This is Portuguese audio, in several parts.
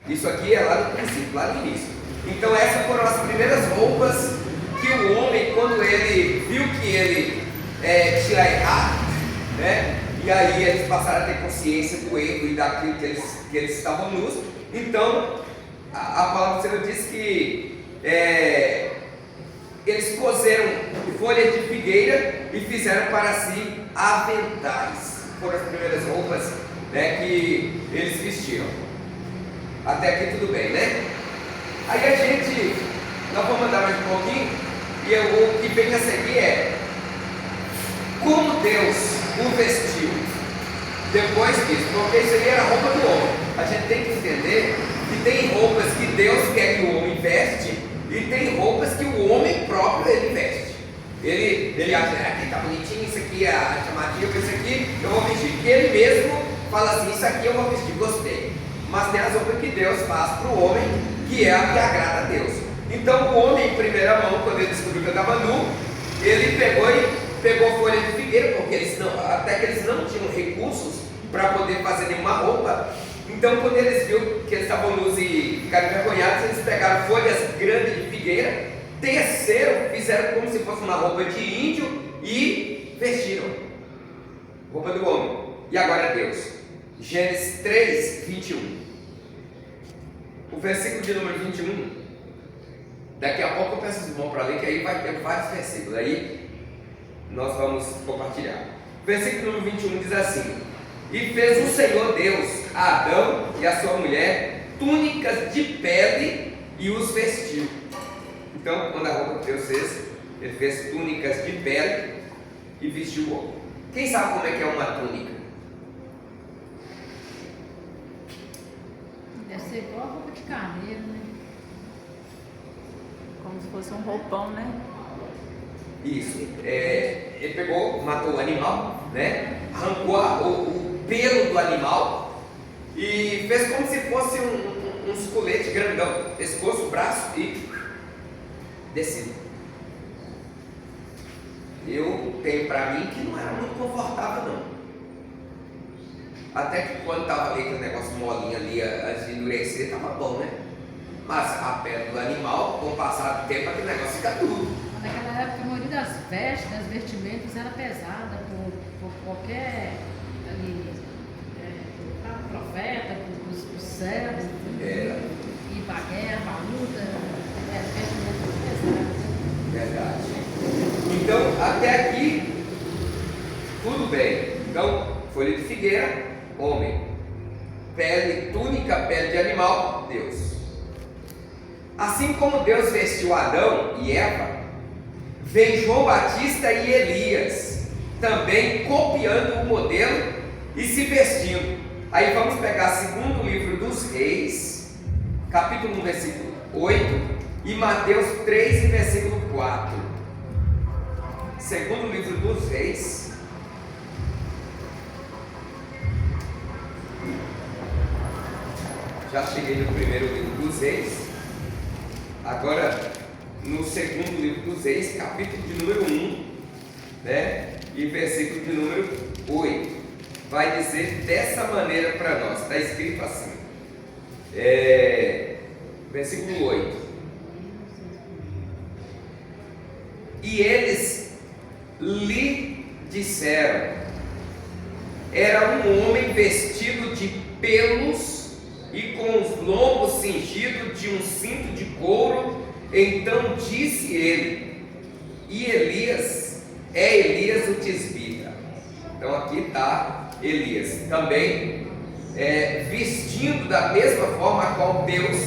Isso aqui é lá no princípio, lá no início. Então essas foram as primeiras roupas que o homem, quando ele viu que ele tinha errado, né? E aí eles passaram a ter consciência do erro e daquilo que eles estavam nus. Então a palavra do Senhor diz que eles coseram folhas de figueira e fizeram para si aventais. Foram as primeiras roupas, né, que eles vestiram. Até aqui tudo bem, né? Aí nós vamos andar mais um pouquinho, e o que vem a seguir é como Deus o vestiu depois disso, porque isso aí era a roupa do homem. A gente tem que entender que tem roupas que Deus quer que o homem veste, e tem roupas que o homem próprio ele veste. Ele acha, aqui tá bonitinho, isso aqui é chamativo, isso aqui eu vou vestir. E ele mesmo fala assim, isso aqui eu vou vestir, gostei. Mas tem as roupas que Deus faz para o homem, que é a que agrada a Deus. Então o homem, em primeira mão, quando ele descobriu que eu estava nu, ele pegou folha de figueira, porque até que eles não tinham recursos para poder fazer nenhuma roupa. Então quando eles viram que eles estavam nus e ficaram envergonhados, eles pegaram folhas grandes de figueira, teceram, fizeram como se fosse uma roupa de índio e vestiram. Roupa do homem. E agora Deus. Gênesis 3, 21. O versículo de número 21. Daqui a pouco eu peço os irmãos para ler, que aí vai ter vários versículos. Aí nós vamos compartilhar. Versículo número 21 diz assim: e fez o Senhor Deus a Adão e a sua mulher túnicas de pele e os vestiu. Então, quando a roupa que Deus fez, ele fez túnicas de pele e vestiu o homem. Quem sabe como é que é uma túnica? Deve ser igual a roupa de carneiro, né? Como se fosse um roupão, né? Isso. Ele pegou, matou o animal, né? Arrancou o pelo do animal e fez como se fosse um esqueleto grandão, pescoço, braço e descido. Eu tenho para mim que não era muito confortável não. Até que quando estava ali aquele negócio molinho ali, antes de endurecer, estava bom, né? Mas a pele do animal, com o passar do tempo, aquele negócio fica duro. Naquela época, a maioria das vestes, das vestimentas era pesada por qualquer profeta, por servos, e para guerra, para luta, vestimentas pesadas. Verdade. Então, até aqui, tudo bem. Então, folha de figueira, homem. Pele, túnica, pele de animal, Deus. Assim como Deus vestiu Adão e Eva, vem João Batista e Elias, também copiando o modelo e se vestindo. Aí vamos pegar segundo livro dos Reis, capítulo 1, versículo 8, e Mateus 3, versículo 4. Segundo livro dos Reis, já cheguei no primeiro livro dos Reis, agora no segundo livro dos Reis, capítulo de número 1, né? E versículo de número 8, vai dizer dessa maneira para nós, está escrito assim, versículo 8: e eles lhe disseram, era um homem vestido de pelos e com os lombos cingidos de um cinto de couro. Então disse ele, e Elias, é Elias o tisbita. Então aqui está Elias, também vestindo da mesma forma a qual Deus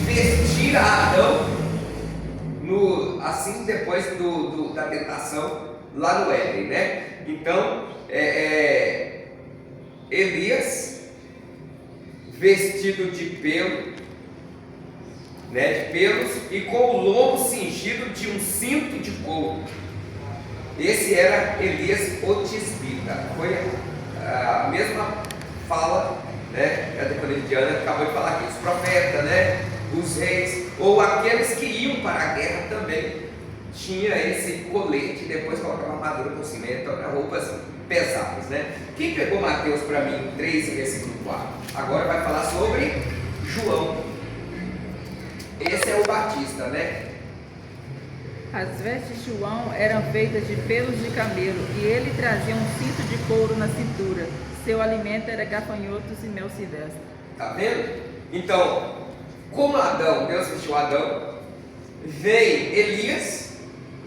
vestira Adão, assim depois da tentação lá no Éden, né? Então, Elias, vestido de pelo, né, de pelos e com o lombo cingido de um cinto de couro. Esse era Elias o tisbita. Foi a mesma fala, né? A Diana acabou de falar aqui, os profetas, né? Os reis, ou aqueles que iam para a guerra também tinha esse colete, depois colocava armadura por cima, então roupas pesadas, né? Quem pegou Mateus para mim, 3, versículo 4? Agora vai falar sobre Batista, né? As vestes de João eram feitas de pelos de camelo e ele trazia um cinto de couro na cintura. Seu alimento era gafanhotos e mel silvestre. Tá vendo? Então, como Adão, Deus vestiu Adão, vem Elias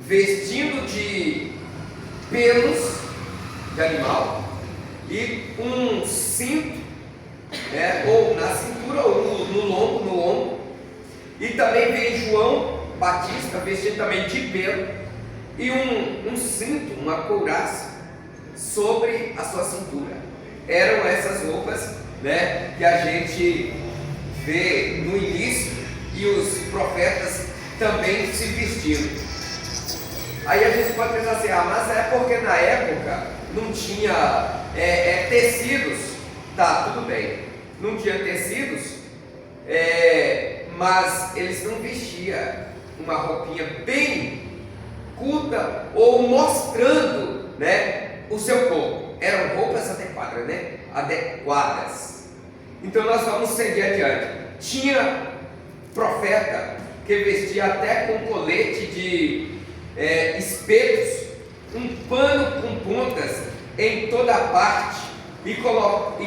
vestindo de pelos de animal e um cinto, né, ou na cintura ou no ombro, e também vem João Batista vestido também de pelo e um cinto, uma couraça sobre a sua cintura. Eram essas roupas, né, que a gente vê no início e os profetas também se vestindo. Aí a gente pode pensar assim, mas é porque na época não tinha tecidos. Tá, tudo bem, não tinha tecidos, mas eles não vestiam uma roupinha bem curta ou mostrando, né, o seu corpo. Eram roupas adequadas, né? Adequadas. Então nós vamos seguir adiante. Tinha profeta que vestia até com colete de espetos, um pano com pontas em toda parte e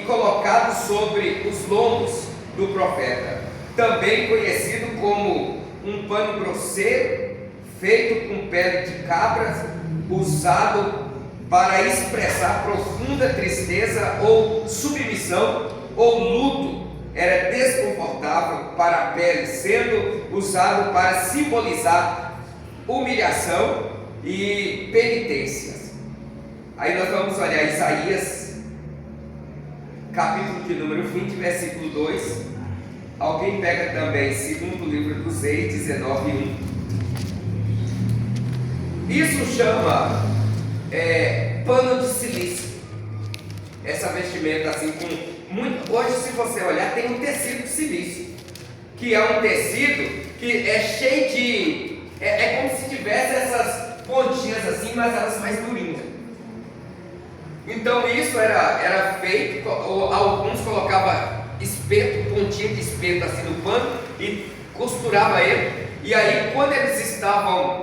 colocado sobre os lombos do profeta, também conhecido como um pano grosseiro feito com pele de cabras, usado para expressar profunda tristeza ou submissão ou luto. Era desconfortável para a pele, sendo usado para simbolizar humilhação e penitências. Aí nós vamos olhar Isaías, capítulo de número 20, versículo 2. Alguém pega também segundo livro dos Reis, 19:1. Isso chama pano de silício. Essa vestimenta assim com muito. Hoje, se você olhar, tem um tecido de silício, que é um tecido que é cheio de. É como se tivesse essas pontinhas assim, mas elas mais durinhas. Então isso era feito, alguns colocavam espeto, pontinha de espeto assim no pano e costurava ele. E aí quando eles estavam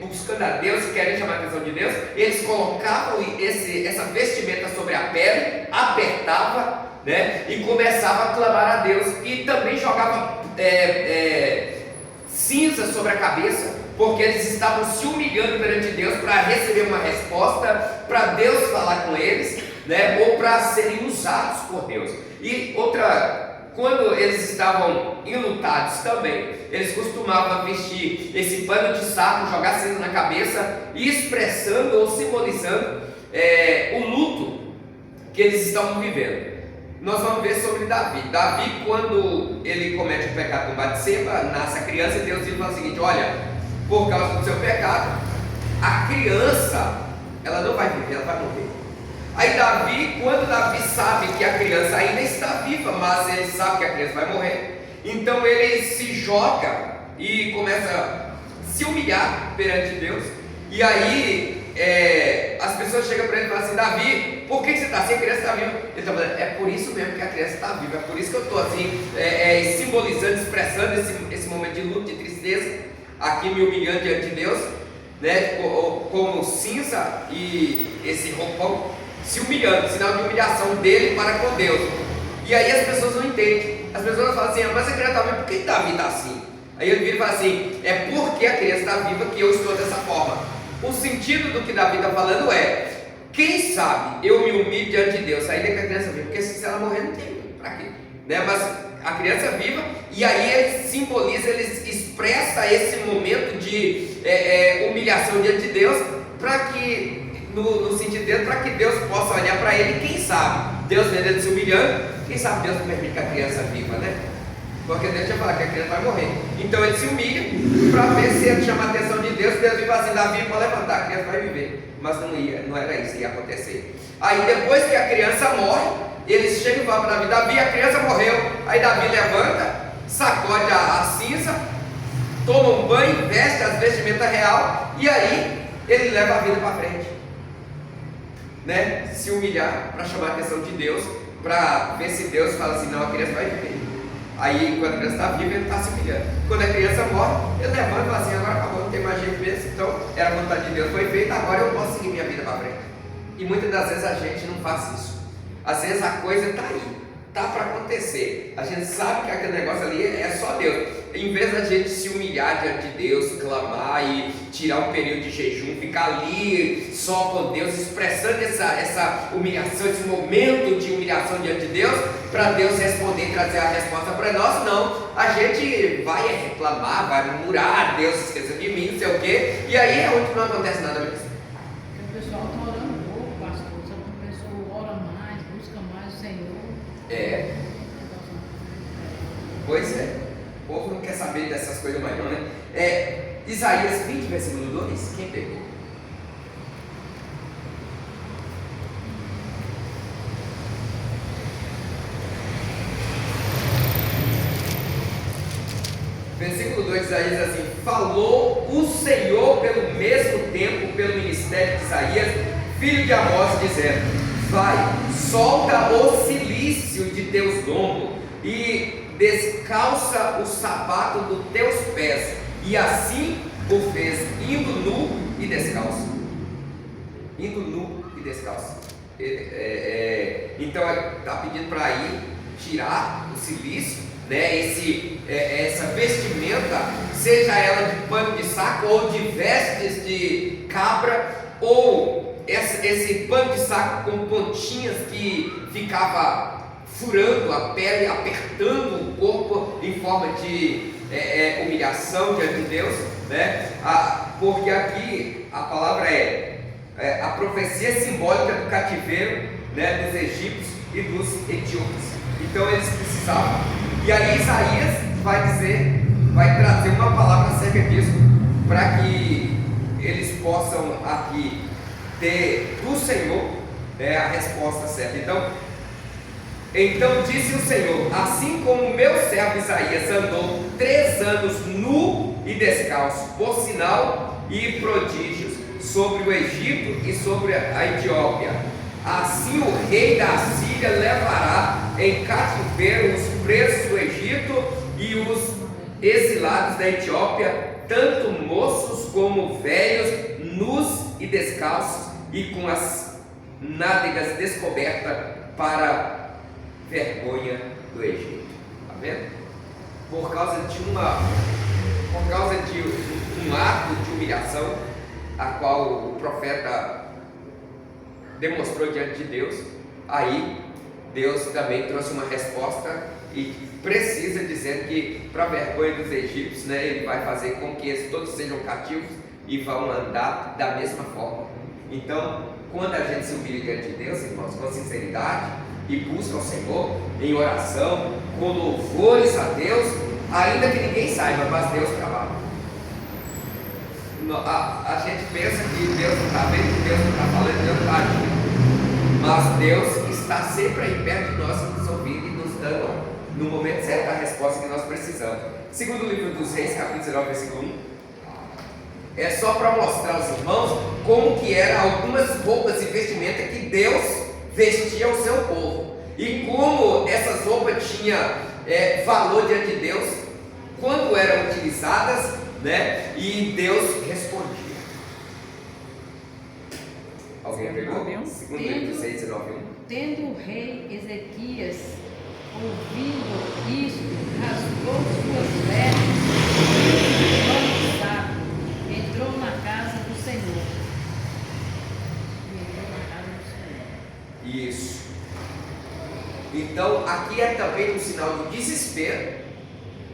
buscando a Deus e querem chamar a atenção de Deus, eles colocavam essa vestimenta sobre a pele, apertava, né, e começava a clamar a Deus. E também jogava cinza sobre a cabeça, porque eles estavam se humilhando perante Deus para receber uma resposta, para Deus falar com eles, né, ou para serem usados por Deus. E outra, quando eles estavam enlutados também, eles costumavam vestir esse pano de saco, jogar cinza na cabeça, expressando ou simbolizando o luto que eles estavam vivendo. Nós vamos ver sobre Davi. Davi, quando ele comete o pecado com Batseba, nasce a criança e Deus diz o seguinte: olha, por causa do seu pecado, a criança, ela não vai viver, ela vai morrer. Aí Davi, quando Davi sabe que a criança ainda está viva, mas ele sabe que a criança vai morrer, então ele se joga e começa a se humilhar perante Deus. E aí as pessoas chegam para ele e falam assim: Davi, por que você está assim? A criança está viva. Ele está falando: é por isso mesmo que a criança está viva, é por isso que eu estou assim, simbolizando, expressando esse momento de luto, de tristeza, aqui me humilhando diante de Deus, né, como cinza e esse roupão, se humilhando, sinal de humilhação dele para com Deus. E aí as pessoas não entendem. As pessoas falam assim: mas a criança está viva, por que Davi está assim? Aí ele vira e fala assim: é porque a criança está viva que eu estou dessa forma. O sentido do que Davi está falando é: quem sabe eu me humilho diante de Deus, ainda que a criança viva, porque se ela morrer não tem para quê, né? Mas a criança viva, e aí ele simboliza, ele expressa esse momento de humilhação diante de Deus, para que no sentido dele, para que Deus possa olhar para ele. Quem sabe Deus vendo ele se humilhando, quem sabe Deus não permite que a criança viva, né? Porque Deus tinha falado que a criança vai morrer. Então ele se humilha para ver se ele chama a atenção de Deus. Deus diz assim: Davi, pode levantar, a criança vai viver. Mas não era isso que ia acontecer. Aí depois que a criança morre, eles chegam e falam para Davi: Davi, a criança morreu. Aí Davi levanta, sacode a cinza, toma um banho, veste as vestimentas real, e aí ele leva a vida para frente, né? Se humilhar para chamar a atenção de Deus, para ver se Deus fala assim: não, a criança vai viver. Aí, quando a criança está viva, ele está se humilhando. Quando a criança morre, ele levanta e fala assim: agora acabou, não tem mais jeito mesmo, então era a vontade de Deus, foi feita, agora eu posso seguir minha vida para frente. E muitas das vezes a gente não faz isso. Às vezes a coisa está aí, está para acontecer. A gente sabe que aquele negócio ali é só Deus. Em vez da gente se humilhar diante de Deus, clamar e tirar um período de jejum, ficar ali só com Deus, expressando essa humilhação, esse momento de humilhação diante de Deus, para Deus responder e trazer a resposta para nós, não. A gente vai reclamar, vai murmurar: Deus esqueceu de mim, não sei o quê, e aí é onde não acontece nada mesmo. Porque o pessoal está orando pouco, pastor. Sabe que a pessoa ora mais, busca mais o Senhor. Pois é. O povo não quer saber dessas coisas mais não, né? Isaías 20, versículo 2, quem pegou? Versículo 2 de Isaías diz assim: falou o Senhor pelo mesmo tempo, pelo ministério de Isaías, filho de Amós, dizendo: vai, solta o cilício de teus lombos e descalça o sapato dos teus pés. E assim o fez, indo nu e descalço. Indo nu e descalço. Então está pedindo para ir tirar o cilício, né? Essa vestimenta, seja ela de pano de saco ou de vestes de cabra, ou esse pano de saco com pontinhas que ficava furando a pele, apertando o corpo em forma de humilhação diante de Deus, né? Porque aqui a palavra a profecia simbólica do cativeiro, né, dos egípcios e dos etíopes. Então eles precisavam, e aí Isaías vai trazer uma palavra acerca disso, para que eles possam aqui ter do Senhor a resposta certa. Então disse o Senhor: assim como meu servo Isaías andou 3 anos nu e descalço, por sinal e prodígios sobre o Egito e sobre a Etiópia, assim o rei da Assíria levará em cativeiro os presos do Egito e os exilados da Etiópia, tanto moços como velhos, nus e descalços, e com as nádegas descobertas, para vergonha do Egito. Está vendo? Por causa de um ato de humilhação, a qual o profeta demonstrou diante de Deus, aí Deus também trouxe uma resposta e precisa dizer que, para a vergonha dos egípcios, né, ele vai fazer com que eles todos sejam cativos e vão andar da mesma forma. Então, quando a gente se humilha diante de Deus, irmãos, com sinceridade, e busca o Senhor em oração, com louvores a Deus, ainda que ninguém saiba, mas Deus trabalha. A gente pensa que Deus não está vendo, que Deus não está falando, Deus não está agindo, mas Deus está sempre aí perto de nós, nos ouvindo e nos dando no momento certo a resposta que nós precisamos. Segundo o livro dos Reis, capítulo 19, versículo 1, é só para mostrar aos irmãos como que eram algumas roupas e vestimenta que Deus vestia o seu povo, e como essas roupas tinham valor diante de Deus quando eram utilizadas, né? E Deus respondia. Alguém pegou? Segundo livro dos Reis 19, 1. Tendo o rei Ezequias ouvido isto, rasgou suas vestes, entrou na casa do Senhor. Isso. Então aqui é também um sinal de desespero,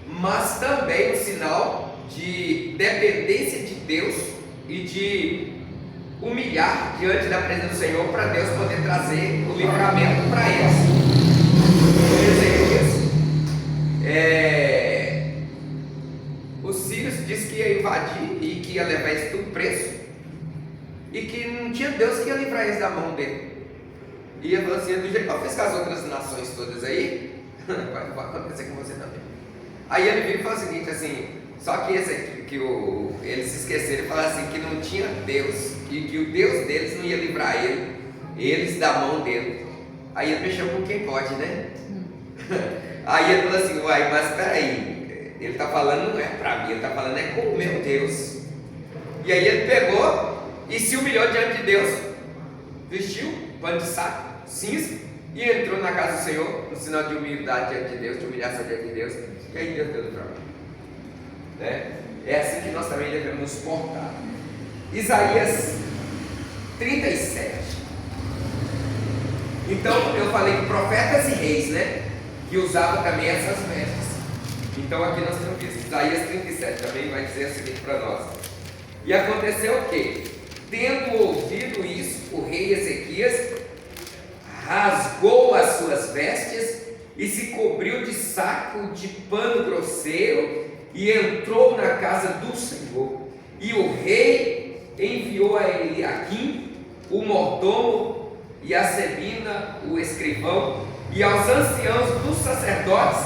mas também um sinal de dependência de Deus e de humilhar diante da presença do Senhor, para Deus poder trazer o livramento para eles. Os sírios disse que ia invadir e que ia levar eles tudo preso, e que não tinha Deus que ia livrar eles da mão dele. E ele falou assim: do jeito que eu fiz com as outras nações todas aí, vai acontecer com você também. Aí ele veio e falou o seguinte assim: só que esse aqui, eles se esqueceram e falaram assim, que não tinha Deus, que o Deus deles não ia livrar eles da mão dele. Aí ele mexeu com quem pode, né? Aí ele falou assim, uai, mas peraí, ele está falando não é para mim, ele está falando é com o meu Deus. E aí ele pegou e se humilhou diante de Deus, vestiu pano de saco, cinza, e entrou na casa do Senhor, no sinal de humildade diante de Deus, de humilhação diante de Deus, e aí Deus deu o trabalho. Né? É assim que nós também devemos nos portar. Isaías 37. Então eu falei que profetas e reis, né? Que usavam também essas vestes. Então aqui nós temos visto Isaías 37 também vai dizer o seguinte para nós. E aconteceu o quê? Tendo ouvido isso, o rei Ezequias rasgou as suas vestes e se cobriu de saco de pano grosseiro e entrou na casa do Senhor. E o rei enviou a Eliaquim, o mordomo, e a Sebina, o escrivão, e aos anciãos dos sacerdotes,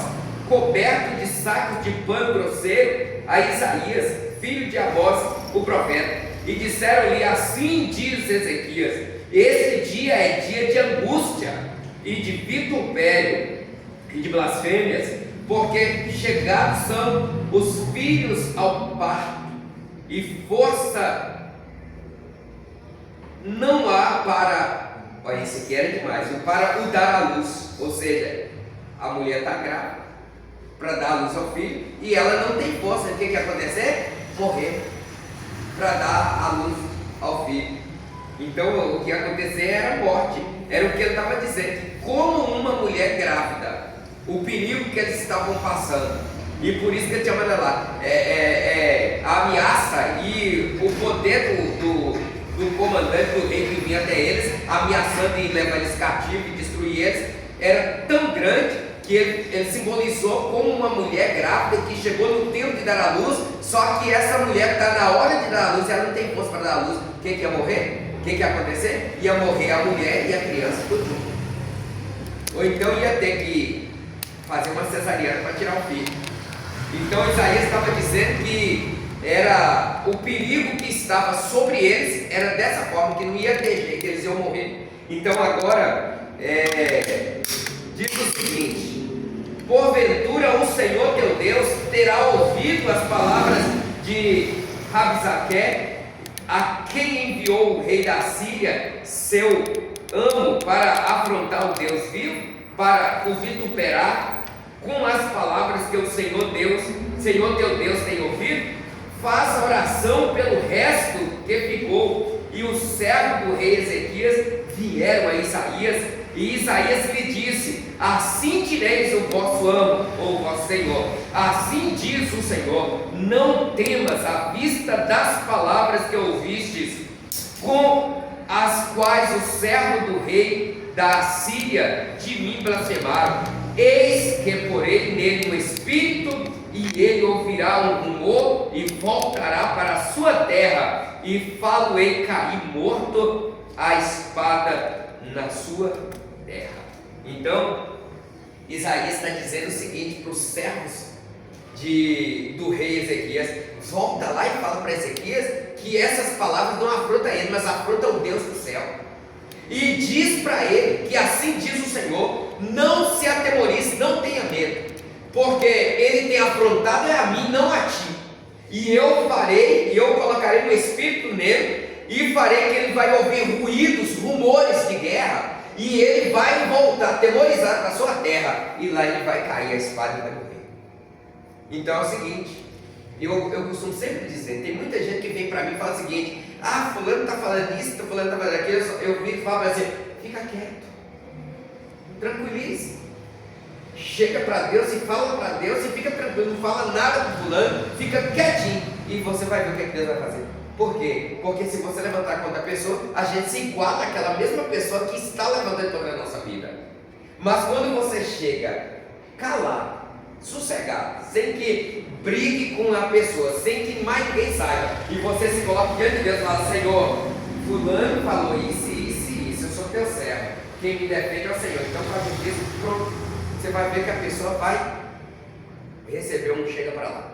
coberto de sacos de pano grosseiro, a Isaías, filho de Amós, o profeta, e disseram-lhe: assim diz Ezequias, esse dia é dia de angústia e de vitupério e de blasfêmias, porque chegados são os filhos ao parto, e força não há para, olha, isso aqui era demais, para o dar à luz. Ou seja, a mulher está grávida para dar à luz ao filho e ela não tem força. O que ia acontecer? Morrer para dar à luz ao filho. Então o que ia acontecer era morte, era o que ele estava dizendo. Como uma mulher grávida, o perigo que eles estavam passando, e por isso que ele chama lá, a ameaça e o poder do comandante, do rei que vinha até eles, ameaçando em levar eles cativos e destruir eles, era tão grande que ele simbolizou como uma mulher grávida que chegou no tempo de dar à luz, só que essa mulher está na hora de dar à luz e ela não tem força para dar à luz. Quem que ia morrer? O que ia acontecer? Ia morrer a mulher e a criança tudo junto. Ou então ia ter que fazer uma cesariana para tirar o filho. Então Isaías estava dizendo que era o perigo que estava sobre eles, era dessa forma, que não ia ter jeito, eles iam morrer. Então agora diz o seguinte: porventura o Senhor teu Deus terá ouvido as palavras de Rabsaque, a quem enviou o rei da Síria, seu amo, para afrontar o Deus vivo, para o vituperar com as palavras que o Senhor teu Deus tem ouvido? Faça oração pelo resto que ficou. E os servos do rei Ezequias vieram a Isaías, e Isaías lhe disse: assim direis o vosso amo, ou o vosso Senhor, assim diz o Senhor, não temas à vista das palavras que ouvistes, com as quais o servo do rei da Síria de mim blasfemaram. Eis que porei nele um espírito, e ele ouvirá um rumor e voltará para a sua terra, e falo-ei cair morto a espada na sua terra. Então Isaías está dizendo o seguinte para os servos do rei Ezequias: volta lá e fala para Ezequias que essas palavras não afrontam ele, mas afrontam o Deus do céu. E diz para ele que assim diz o Senhor: não se atemorize, não tenha medo, porque ele tem afrontado a mim, não a ti. E eu colocarei um espírito nele, e farei que ele vai ouvir ruídos, rumores de guerra, e ele vai voltar atemorizado para a sua terra, e lá ele vai cair a espada e vai morrer. Então é o seguinte, eu costumo sempre dizer, tem muita gente que vem para mim e fala o seguinte: ah, fulano está falando isso, fulano está falando aquilo. Eu vim e falo assim: fica quieto, tranquilize, chega para Deus e fala para Deus e fica tranquilo, não fala nada com fulano, fica quietinho, e você vai ver o que Deus vai fazer. Por quê? Porque se você levantar contra a pessoa, a gente se enquadra naquela mesma pessoa que está levantando contra a nossa vida. Mas quando você chega calado, sossegado, sem que brigue com a pessoa, sem que mais ninguém saiba, e você se coloca diante de Deus e fala: Senhor, fulano falou isso, eu sou teu servo, quem me defende é o Senhor. Então, para isso, pronto, você vai ver que a pessoa vai receber um chega para lá.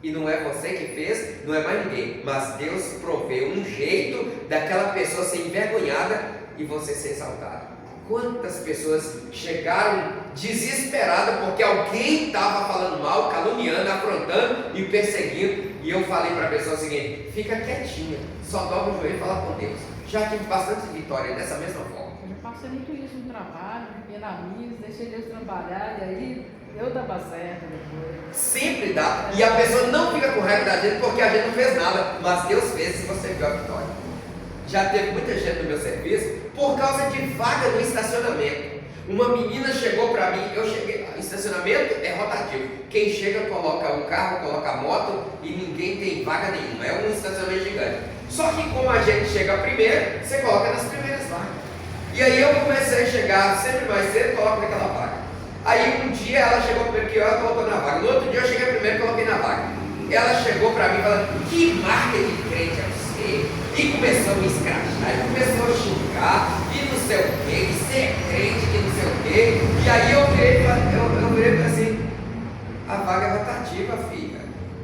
E não é você que fez, não é mais ninguém, mas Deus proveu um jeito daquela pessoa ser envergonhada e você ser exaltado. Quantas pessoas chegaram desesperadas porque alguém estava falando mal, caluniando, afrontando e perseguindo. E eu falei para a pessoa o seguinte: fica quietinha, só dobra o joelho e fala com Deus. Já tive bastante vitória dessa mesma forma. Eu já passei muito isso no trabalho, pela missa, deixei Deus trabalhar e aí eu dava certo depois. Sempre dá. E a pessoa não fica com raiva da gente porque a gente não fez nada, mas Deus fez se você viu a vitória. Já teve muita gente no meu serviço por causa de vaga no estacionamento. Uma menina chegou para mim, eu cheguei, estacionamento é rotativo. Quem chega coloca um carro, coloca a moto e ninguém tem vaga nenhuma. É um estacionamento gigante. Só que como a gente chega primeiro, você coloca nas primeiras vagas. E aí eu comecei a chegar sempre mais cedo e coloco naquela vaga. Aí um dia ela chegou primeiro que eu, ela colocou na vaga. No outro dia eu cheguei primeiro e coloquei na vaga. Ela chegou para mim falando: que marca de crente é você? E começou a me escrachar, e começou a xingar, e não sei o que, que você é crente, que não sei o que. E aí eu virei e falei assim: a vaga é rotativa, filha.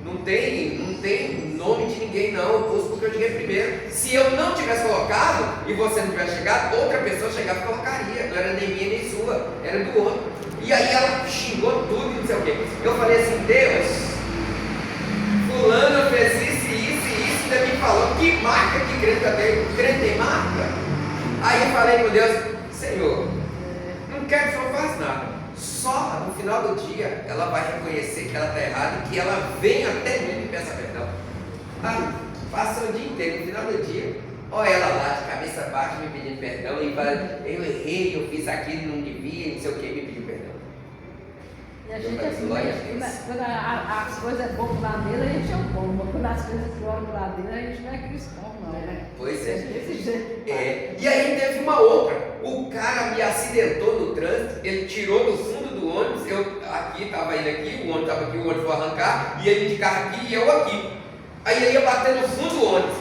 Não tem nome de ninguém não, eu pus porque eu cheguei primeiro. Se eu não tivesse colocado e você não tivesse chegado, outra pessoa chegava e colocaria. Não era nem minha nem sua, era do outro. E aí ela xingou tudo e não sei o que. Eu falei assim: Deus, fulano fez isso, ainda me falou, que marca que crente eu tenho? Crente tem marca? Aí eu falei com Deus: Senhor, não quero que o Senhor faça nada. Só no final do dia ela vai reconhecer que ela está errada e que ela vem até mim e peça perdão. Ah, passa o dia inteiro, no final do dia, olha ela lá de cabeça baixa me pedindo perdão e fala: eu errei, eu fiz aquilo, não devia, não sei o que, me pediu perdão. E a gente assim, quando as coisas é bom pro lado dele, a gente é o bom, mas quando as coisas piores pro lado dele, a gente não é cristão, não, né? Pois é. Desse jeito. É. E aí teve uma outra, o cara me acidentou no trânsito, ele tirou do fundo do ônibus, eu aqui, estava ele aqui, o ônibus estava aqui, o ônibus foi arrancar, e ele de carro aqui e eu aqui. Aí ele ia bater no fundo do ônibus,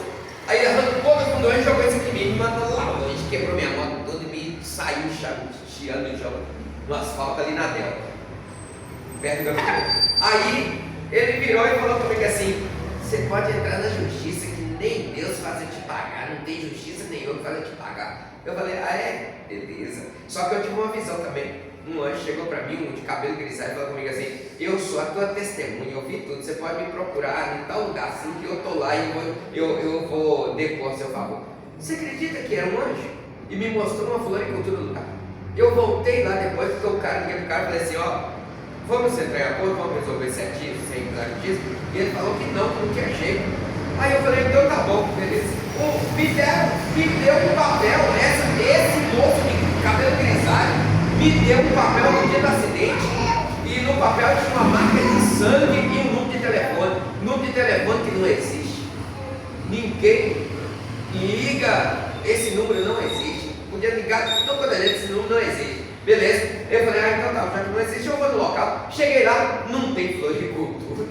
aí ele arrancou do fundo do ônibus, jogou isso aqui em mim, me mandou lá longe, quebrou minha moto toda e me saiu chiando no chão, no asfalto ali na Delta. Perto do meu. Aí ele virou e falou comigo assim: você pode entrar na justiça que nem Deus faz eu te pagar, não tem justiça nenhuma que faz eu te pagar. Eu falei: ah é? Beleza. Só que eu tive uma visão também. Um anjo chegou para mim, um de cabelo grisalho, e falou comigo assim: eu sou a tua testemunha, eu vi tudo, você pode me procurar em tal lugar assim que eu estou lá e eu vou depor a seu favor. Você acredita que era um anjo? E me mostrou uma floricultura do lugar. Eu voltei lá depois, porque o cara liguei pro cara e falei assim: ó, vamos entrar em acordo, vamos resolver certinho, sem precisar disso. E ele falou que não tinha jeito. Aí eu falei: então tá bom, beleza. Me deu um papel, esse moço de cabelo grisalho me deu um papel no dia do acidente. E no papel tinha uma marca de sangue e um número de telefone. Número de telefone que não existe. Ninguém liga, esse número não existe. Podia ligar, não poderia, esse número não existe. Beleza, eu falei: ah, então tá, já que não existe, eu vou no local. Cheguei lá, não tem floricultura,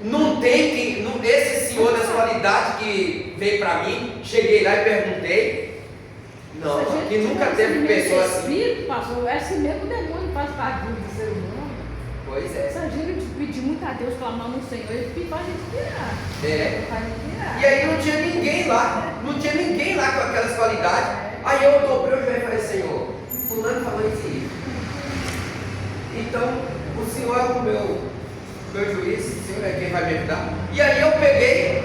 não tem esse senhor das qualidades que veio pra mim. Cheguei lá e perguntei. Não, aqui nunca teve pessoa assim. Espírito, pastor, esse mesmo demônio faz parte do ser humano. Pois é. Se a gente pedir muito a Deus, clamar no Senhor, ele faz a gente virar. É. Faz a gente virar. E aí não tinha ninguém lá, não tinha ninguém lá com aquelas qualidades. Aí eu dobrei o joelho e falei: Senhor, fulano falou isso aí. Então, o Senhor é o meu juiz, o Senhor é quem vai me ajudar. E aí eu peguei,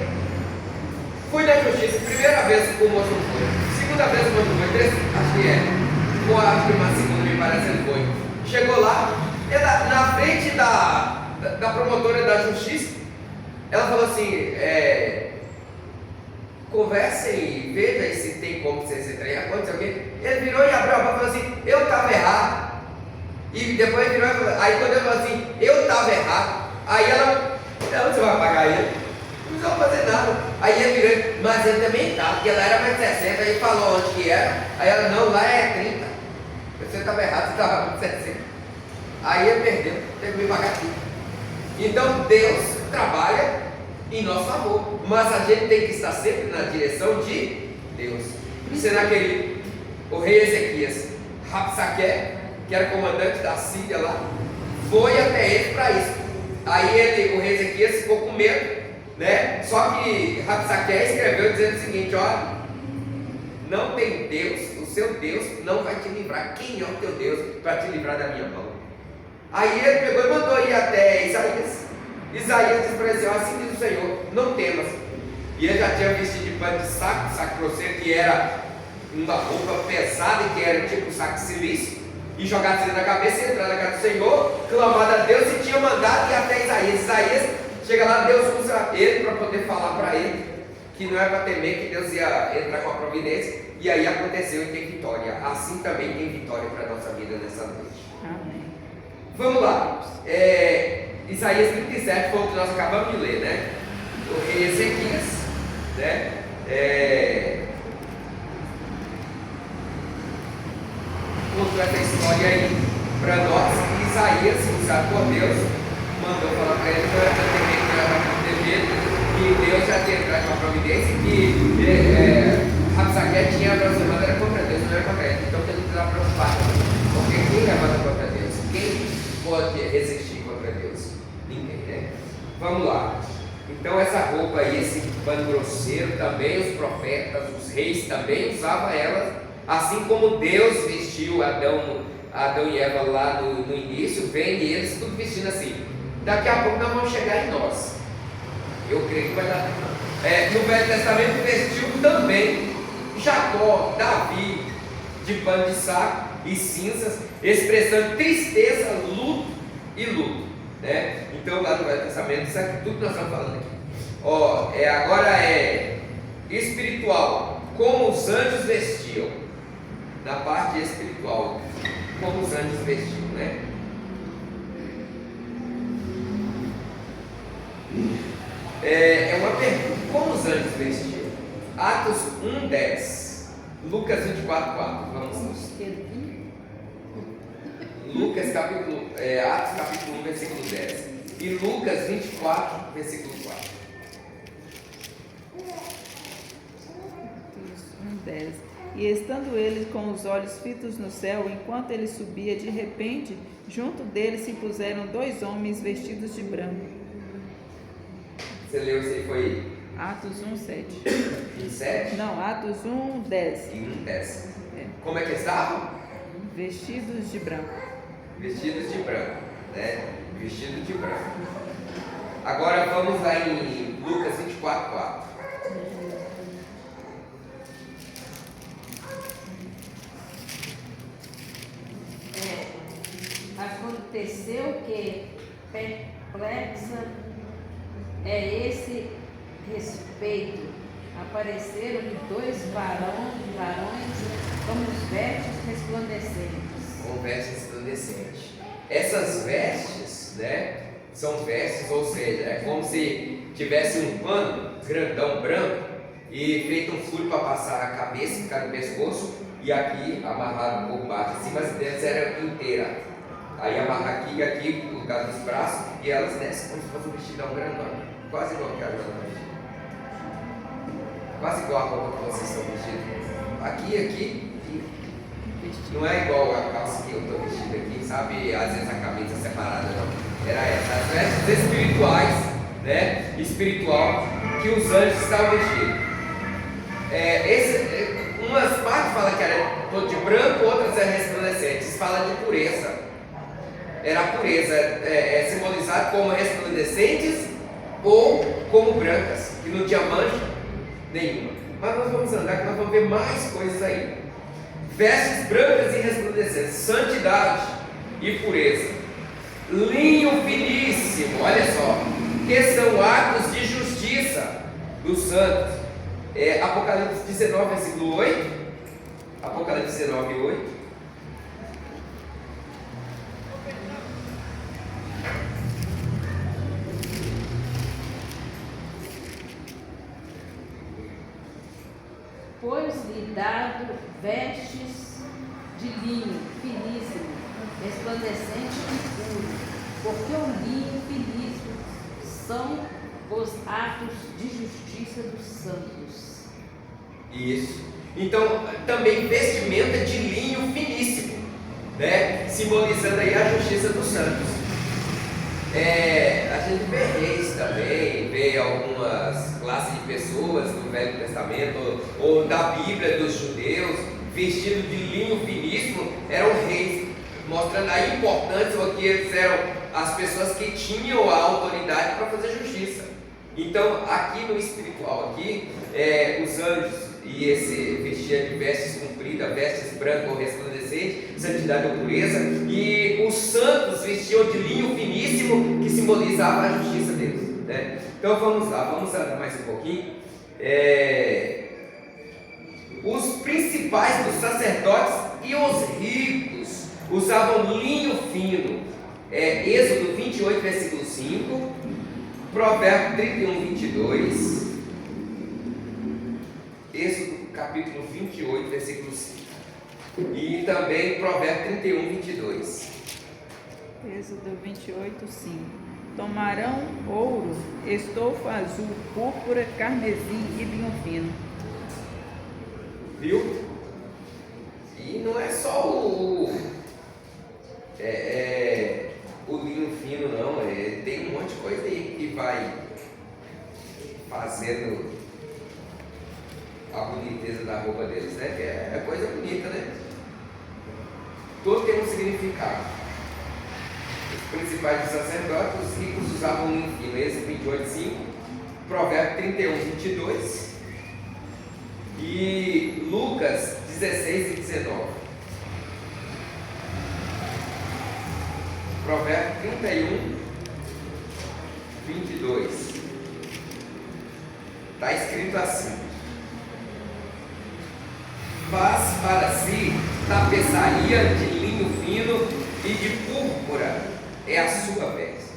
fui na justiça. Primeira vez o moço não foi, segunda vez o moço não foi, acho que é, ou acho que uma segunda me parece ele foi. Chegou lá, ela, na frente da promotora da justiça, ela falou assim: conversem e veja se tem como vocês entrarem em acordo, não sei o quê. Ele virou e abriu a boca e falou assim: eu estava errado. E depois ele virou e falou, aí quando ele falou assim: eu estava errado. Aí ela: não, você vai pagar ele? Não precisa fazer nada. Aí ele virou: mas ele também estava, porque lá era mais 60. Aí falou onde que era. Aí ela: não, lá é 30. Você estava errado, você estava com 60. Aí ele perdeu, teve que me pagar tudo. Então Deus trabalha em nosso favor, mas a gente tem que estar sempre na direção de Deus. Você naquele, o rei Ezequias, Rabsaque, que era comandante da Síria lá, foi até ele para isso. Aí o rei Ezequias ficou com medo, né? Só que Rabsaque escreveu dizendo o seguinte: olha, não tem Deus, o seu Deus não vai te livrar. Quem é o teu Deus para te livrar da minha mão? Aí ele pegou e mandou ir até Isaías. Isaías disse para ele assim diz o Senhor, não temas. E ele já tinha vestido de pano de saco grosseiro, que era uma roupa pesada, que era tipo saco de silício, e jogar assim na cabeça, e entrar na casa do Senhor, clamado a Deus, e tinha mandado ir até Isaías. Isaías chega lá, Deus usa ele para poder falar para ele que não é para temer, que Deus ia entrar com a providência, e aí aconteceu e tem vitória. Assim também tem vitória para a nossa vida nessa noite. Amém. Vamos lá, Isaías 37 foi o que nós acabamos de ler, né? O rei Ezequias, né? Contou essa história aí para nós. E Isaías, usado por Deus, mandou falar para ele que era para temer, que era para proteger, que Deus já tinha entrado com a providência, que Rabsaque tinha aproximado, era contra Deus, não era contra ele. Então tem que estar preocupado, porque quem levanta contra Deus? Quem pode resistir contra Deus? Ninguém, né? Vamos lá. Então essa roupa aí, esse pano grosseiro, também os profetas, os reis também usavam elas, assim como Deus vestiu Adão e Eva lá no início, vem eles tudo vestindo assim. Daqui a pouco nós vamos chegar em nós. Eu creio que vai dar tempo. No Velho Testamento vestiu também Jacó, Davi, de pano de saco e cinzas, expressando tristeza, luto e luto, né? Então lá no Velho Testamento, isso aqui, tudo que nós estamos falando aqui, agora é espiritual, como os anjos vestiam, na parte espiritual, como os anjos vestiam, né? É uma pergunta, como os anjos vestiam? Atos 1:10, Lucas 24:4, vamos lá. Atos capítulo 1, versículo 10 e Lucas 24, versículo 4. 1:10. E estando ele com os olhos fitos no céu, enquanto ele subia, de repente, junto dele se puseram 2 homens vestidos de branco. Você leu isso aí, foi? Atos 1:7. 1:7? Não, Atos 1:10. Em 1:10. Como é que estavam? Vestidos de branco. Vestidos de branco, né? Vestido de branco. Agora vamos lá em Lucas 24:4. Aconteceu que perplexa esse respeito, apareceram-lhe 2 varões com os vestes resplandecentes. Com vestes resplandecentes. Essas vestes, né, são vestes, ou seja, é como se tivesse um pano grandão branco e feito um furo para passar a cabeça, ficar no pescoço, e aqui amarrado por baixo, assim, mas dentro era inteira. Aí amarra aqui e aqui, no lugar dos braços, e elas descem como se fosse um vestidão grandão, quase igual que a Joana vestida. Quase igual a roupa que vocês estão vestidos. Aqui, aqui, não é igual a calça que eu estou vestido aqui, sabe? Às vezes a camisa separada, não. Era essa, as vestes espirituais, né? Espiritual, que os anjos estavam vestidos. Umas partes falam que era todo de branco, outras é resplandecente. Isso fala de pureza. Era a pureza, simbolizada como resplandecentes ou como brancas, que não tinha mancha nenhuma. Mas nós vamos andar, que nós vamos ver mais coisas aí. Vestes brancas e resplandecentes, santidade e pureza. Linho finíssimo, olha só, que são atos de justiça dos santos. Apocalipse 19, versículo 8. Apocalipse 19, 8. Pois-lhe dado vestes de linho finíssimo, resplandecente e puro, porque o linho finíssimo são os atos de justiça dos santos. Isso. Então, também vestimenta de linho finíssimo, né? Simbolizando aí a justiça dos santos. A gente vê reis também, vê ver algumas classes de pessoas do Velho Testamento ou da Bíblia dos judeus vestidos de linho finíssimo, eram reis, mostrando a importância que eles eram as pessoas que tinham a autoridade para fazer justiça. Então, aqui no espiritual, aqui, os anjos e esse vestiam de vestes compridas, vestes brancas ou resplandecentes, santidade ou pureza, e os santos vestiam de linho finíssimo, que simbolizava a justiça deles, né? Então vamos lá, vamos andar mais um pouquinho. Os principais dos sacerdotes e os ricos usavam linho fino. Êxodo 28, versículo 5, Provérbio 31, 22, Êxodo capítulo 28, versículo 5, e também Provérbio 31, 22. Êxodo 28, 5. Tomarão ouro, estofo azul, púrpura, carmesim e linho fino. Viu? E não é só o linho fino, não. Tem um monte de coisa aí que vai fazendo a boniteza da roupa deles, né? Que é coisa bonita, né? Tudo tem um significado. Os principais dos sacerdotes, os ricos usavam linho fino. Êxodo 28, 5, Provérbio 31, 22 e Lucas 16 e 19. Provérbio 31, 22. Está escrito assim: faz para si tapeçaria de linho fino e de púrpura é a sua veste.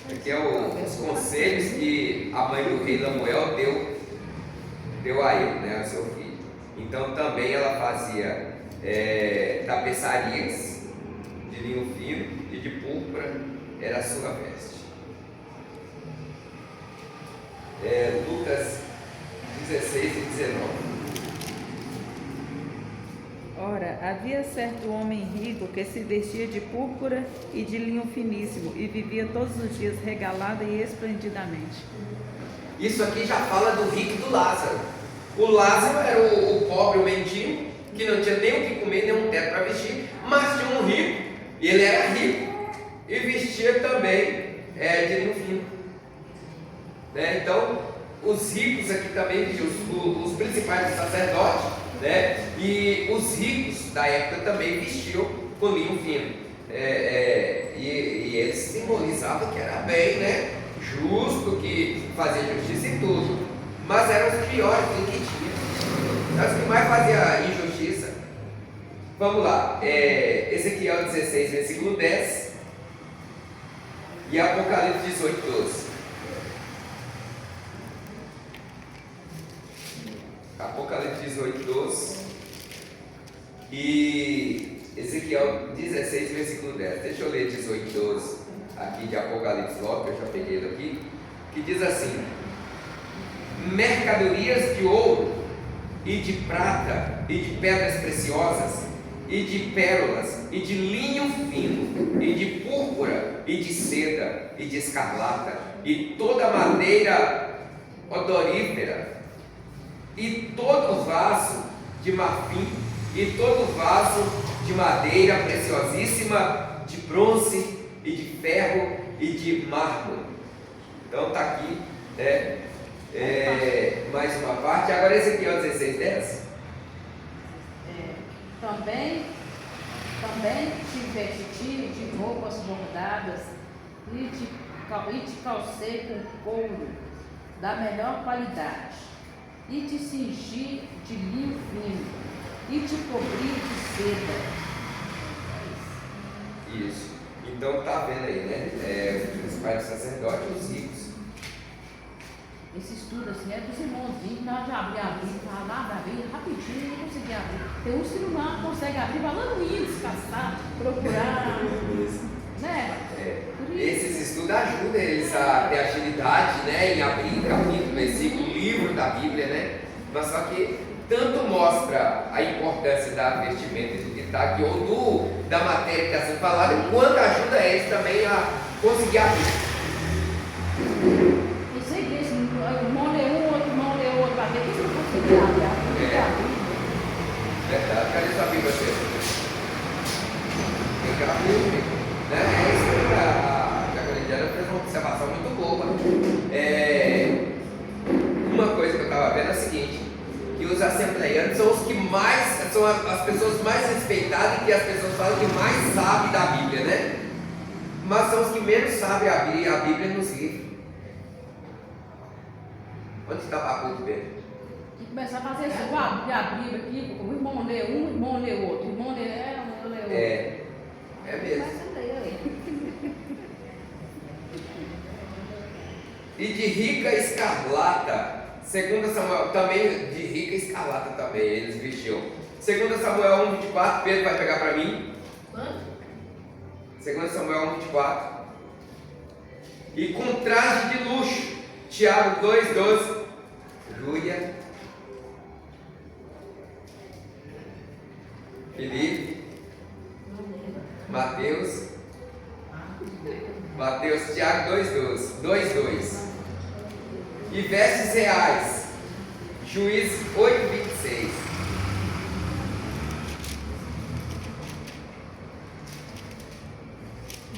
Aqui os conselhos que a mãe do rei Lemuel deu a ele, né, ao seu filho. Então também ela fazia tapeçarias de linho fino e de púrpura era a sua veste. Lucas 16 e 19. Ora, havia certo homem rico que se vestia de púrpura e de linho finíssimo e vivia todos os dias regalado e esplendidamente. Isso aqui já fala do rico e do Lázaro. O Lázaro era o pobre, o mendigo, que não tinha nem o que comer, nem um teto para vestir, mas tinha um rico, e ele era rico, e vestia também de linho fino. Né? Então, os ricos aqui também vestiam, os principais dos sacerdotes, né? E os ricos da época também vestiam com linho fino. E eles simbolizavam que era bem, né? Justo, que fazia justiça e tudo, mas eram os piores que tinha, eram os que mais faziam injustiça. Vamos lá, Ezequiel 16, versículo 10 e Apocalipse 18, 12. Apocalipse 18, 12 e Ezequiel 16, versículo 10. Deixa eu ler 18, 12 aqui de Apocalipse logo, que eu já peguei ele aqui, que diz assim: mercadorias de ouro e de prata e de pedras preciosas e de pérolas e de linho fino e de púrpura e de seda e de escarlata e toda madeira odorífera e todo vaso de marfim e todo vaso de madeira preciosíssima, de bronze e de ferro e de mármore. Então está aqui, né? Mais uma parte. Agora Ezequiel 16, 10. Também te vesti de roupas bordadas e te calcei com couro da melhor qualidade e te cingi de linho fino e te cobri de seda. Isso. Então tá vendo aí, né? Os principais sacerdotes e os ricos. Esse estudo assim é dos irmãozinhos, na hora de abrir a Bíblia, fala lá da Bíblia, rapidinho, não consegui abrir. Tem uns que não conseguem abrir, vai lá no índice, caçar, procurar, né? Esses estudos ajudam eles a ter agilidade, né? Em abrir capítulo, versículo, livro da Bíblia, né? Mas só que tanto mostra a importância da vestimenta do que está aqui, ou da matéria que está sendo falada, quanto ajuda eles também a conseguir abrir. mais, são as pessoas mais respeitadas e que as pessoas falam que mais sabem da Bíblia, né? Mas são os que menos sabem a Bíblia nos livros. Onde está o Papo, Pedro? E começar a fazer isso, abrir a Bíblia aqui, o irmão lê um, o irmão lê outro, o irmão lê eu lê outro. É mesmo. Começa a ler aí. E de rica escarlata, 2 Samuel, também de rica escarlata também, eles vestiam. 2 Samuel 1:24, Pedro vai pegar para mim. Quanto? 2 Samuel 1:24. E com traje de luxo, Tiago 2:12. Júlia, Felipe, Mateus, Tiago 2:2. E vestes reais, Juízes 8:26.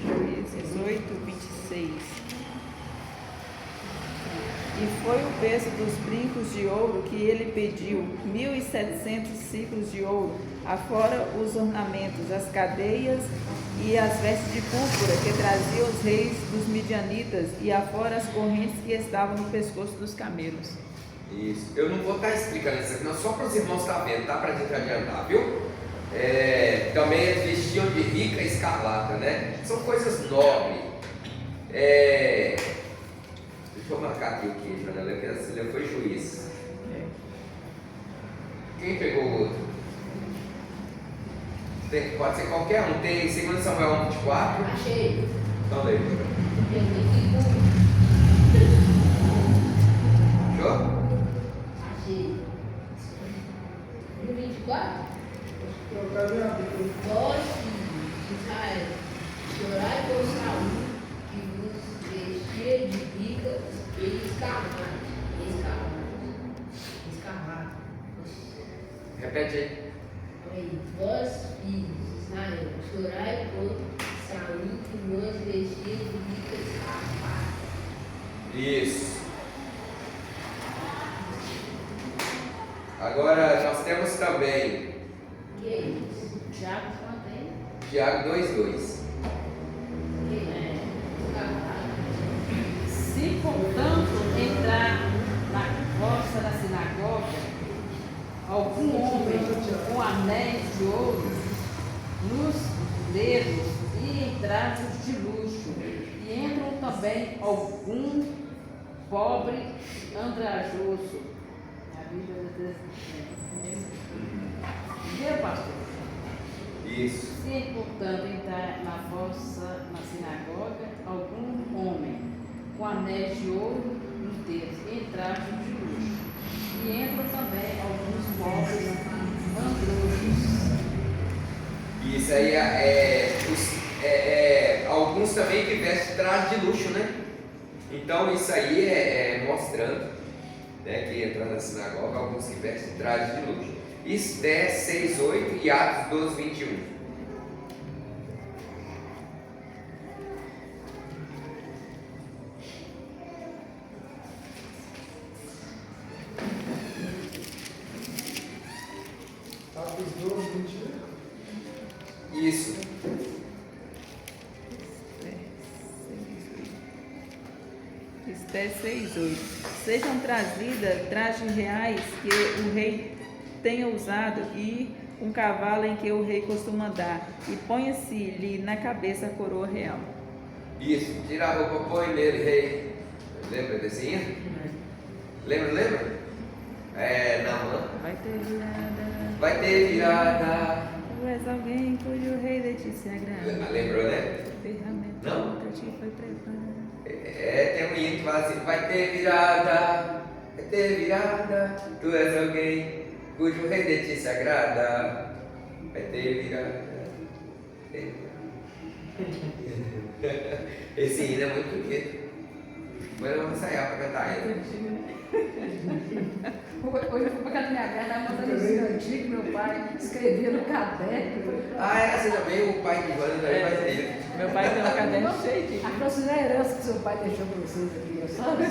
Juízes 8:26. E foi o peso dos brincos de ouro que ele pediu, 1.700 ciclos de ouro, afora os ornamentos, as cadeias e as vestes de púrpura que traziam os reis dos midianitas, e afora as correntes que estavam no pescoço dos camelos. Isso, eu não vou estar explicando isso aqui, não, só para os irmãos estar vendo, tá? Para a gente adiantar, viu? Também eles vestiam de rica escarlata, né? São coisas nobres. Deixa eu marcar aqui o que, Janela, que essa leu foi Juízes. Quem pegou o outro? Pode ser qualquer um. Tem 2 Samuel 1:24. Achei. Então lê. Fechou? Achei. No 24? Vós, Israel, chorai por Saul, que vos vestia de ricas e escarlata. Repete aí. Vós, filhos de Israel, chorai por Saul, que vos vestia de ricas e escarlata. Isso. Agora nós temos também Que é isso? Tiago também. Tiago 2:2. Se, portanto, entrar na vossa da sinagoga algum homem com anéis de ouro nos dedos e em trajes de luxo, e entram também algum pobre andrajoso. A Bíblia diz. Entendeu, pastor? Isso. Se, portanto, entrar na sinagoga algum homem com anéis de ouro nos dedos e em trajes de luxo, e entram também alguns pobres androsos. Isso aí alguns também que vestem traje de luxo, né? Então isso aí é mostrando, né, que entra na sinagoga alguns que vestem traje de luxo. Esté 6:8 e Atos 12:21. Atos 12:21. Isso. Esté 6:8. Sejam trazidas trajes reais que o rei tenha usado e um cavalo em que o rei costuma andar, e ponha-se-lhe na cabeça a coroa real. Isso. Tira a roupa, põe nele, rei. Lembra desse? Lembra? Naamã. Vai ter virada. Vai ter virada. Tu és alguém cujo rei de ti se agrada. Lembrou, né? Ferramenta Não. pra ti foi preparada. Tem um hino que fala assim: vai ter virada, tu és alguém cujo rei de ti se agrada. Vai ter virada. Esse hino é muito bonito. Depois eu vou ensaiar para cantar ele. Hoje eu fui para a minha casa, estava mandando esse antigo, meu pai escrevia no caderno. Você também, o pai de Joana também faz ele. Meu pai tem um caderno cheio de. A próxima herança que seu pai deixou para vocês aqui, sabe?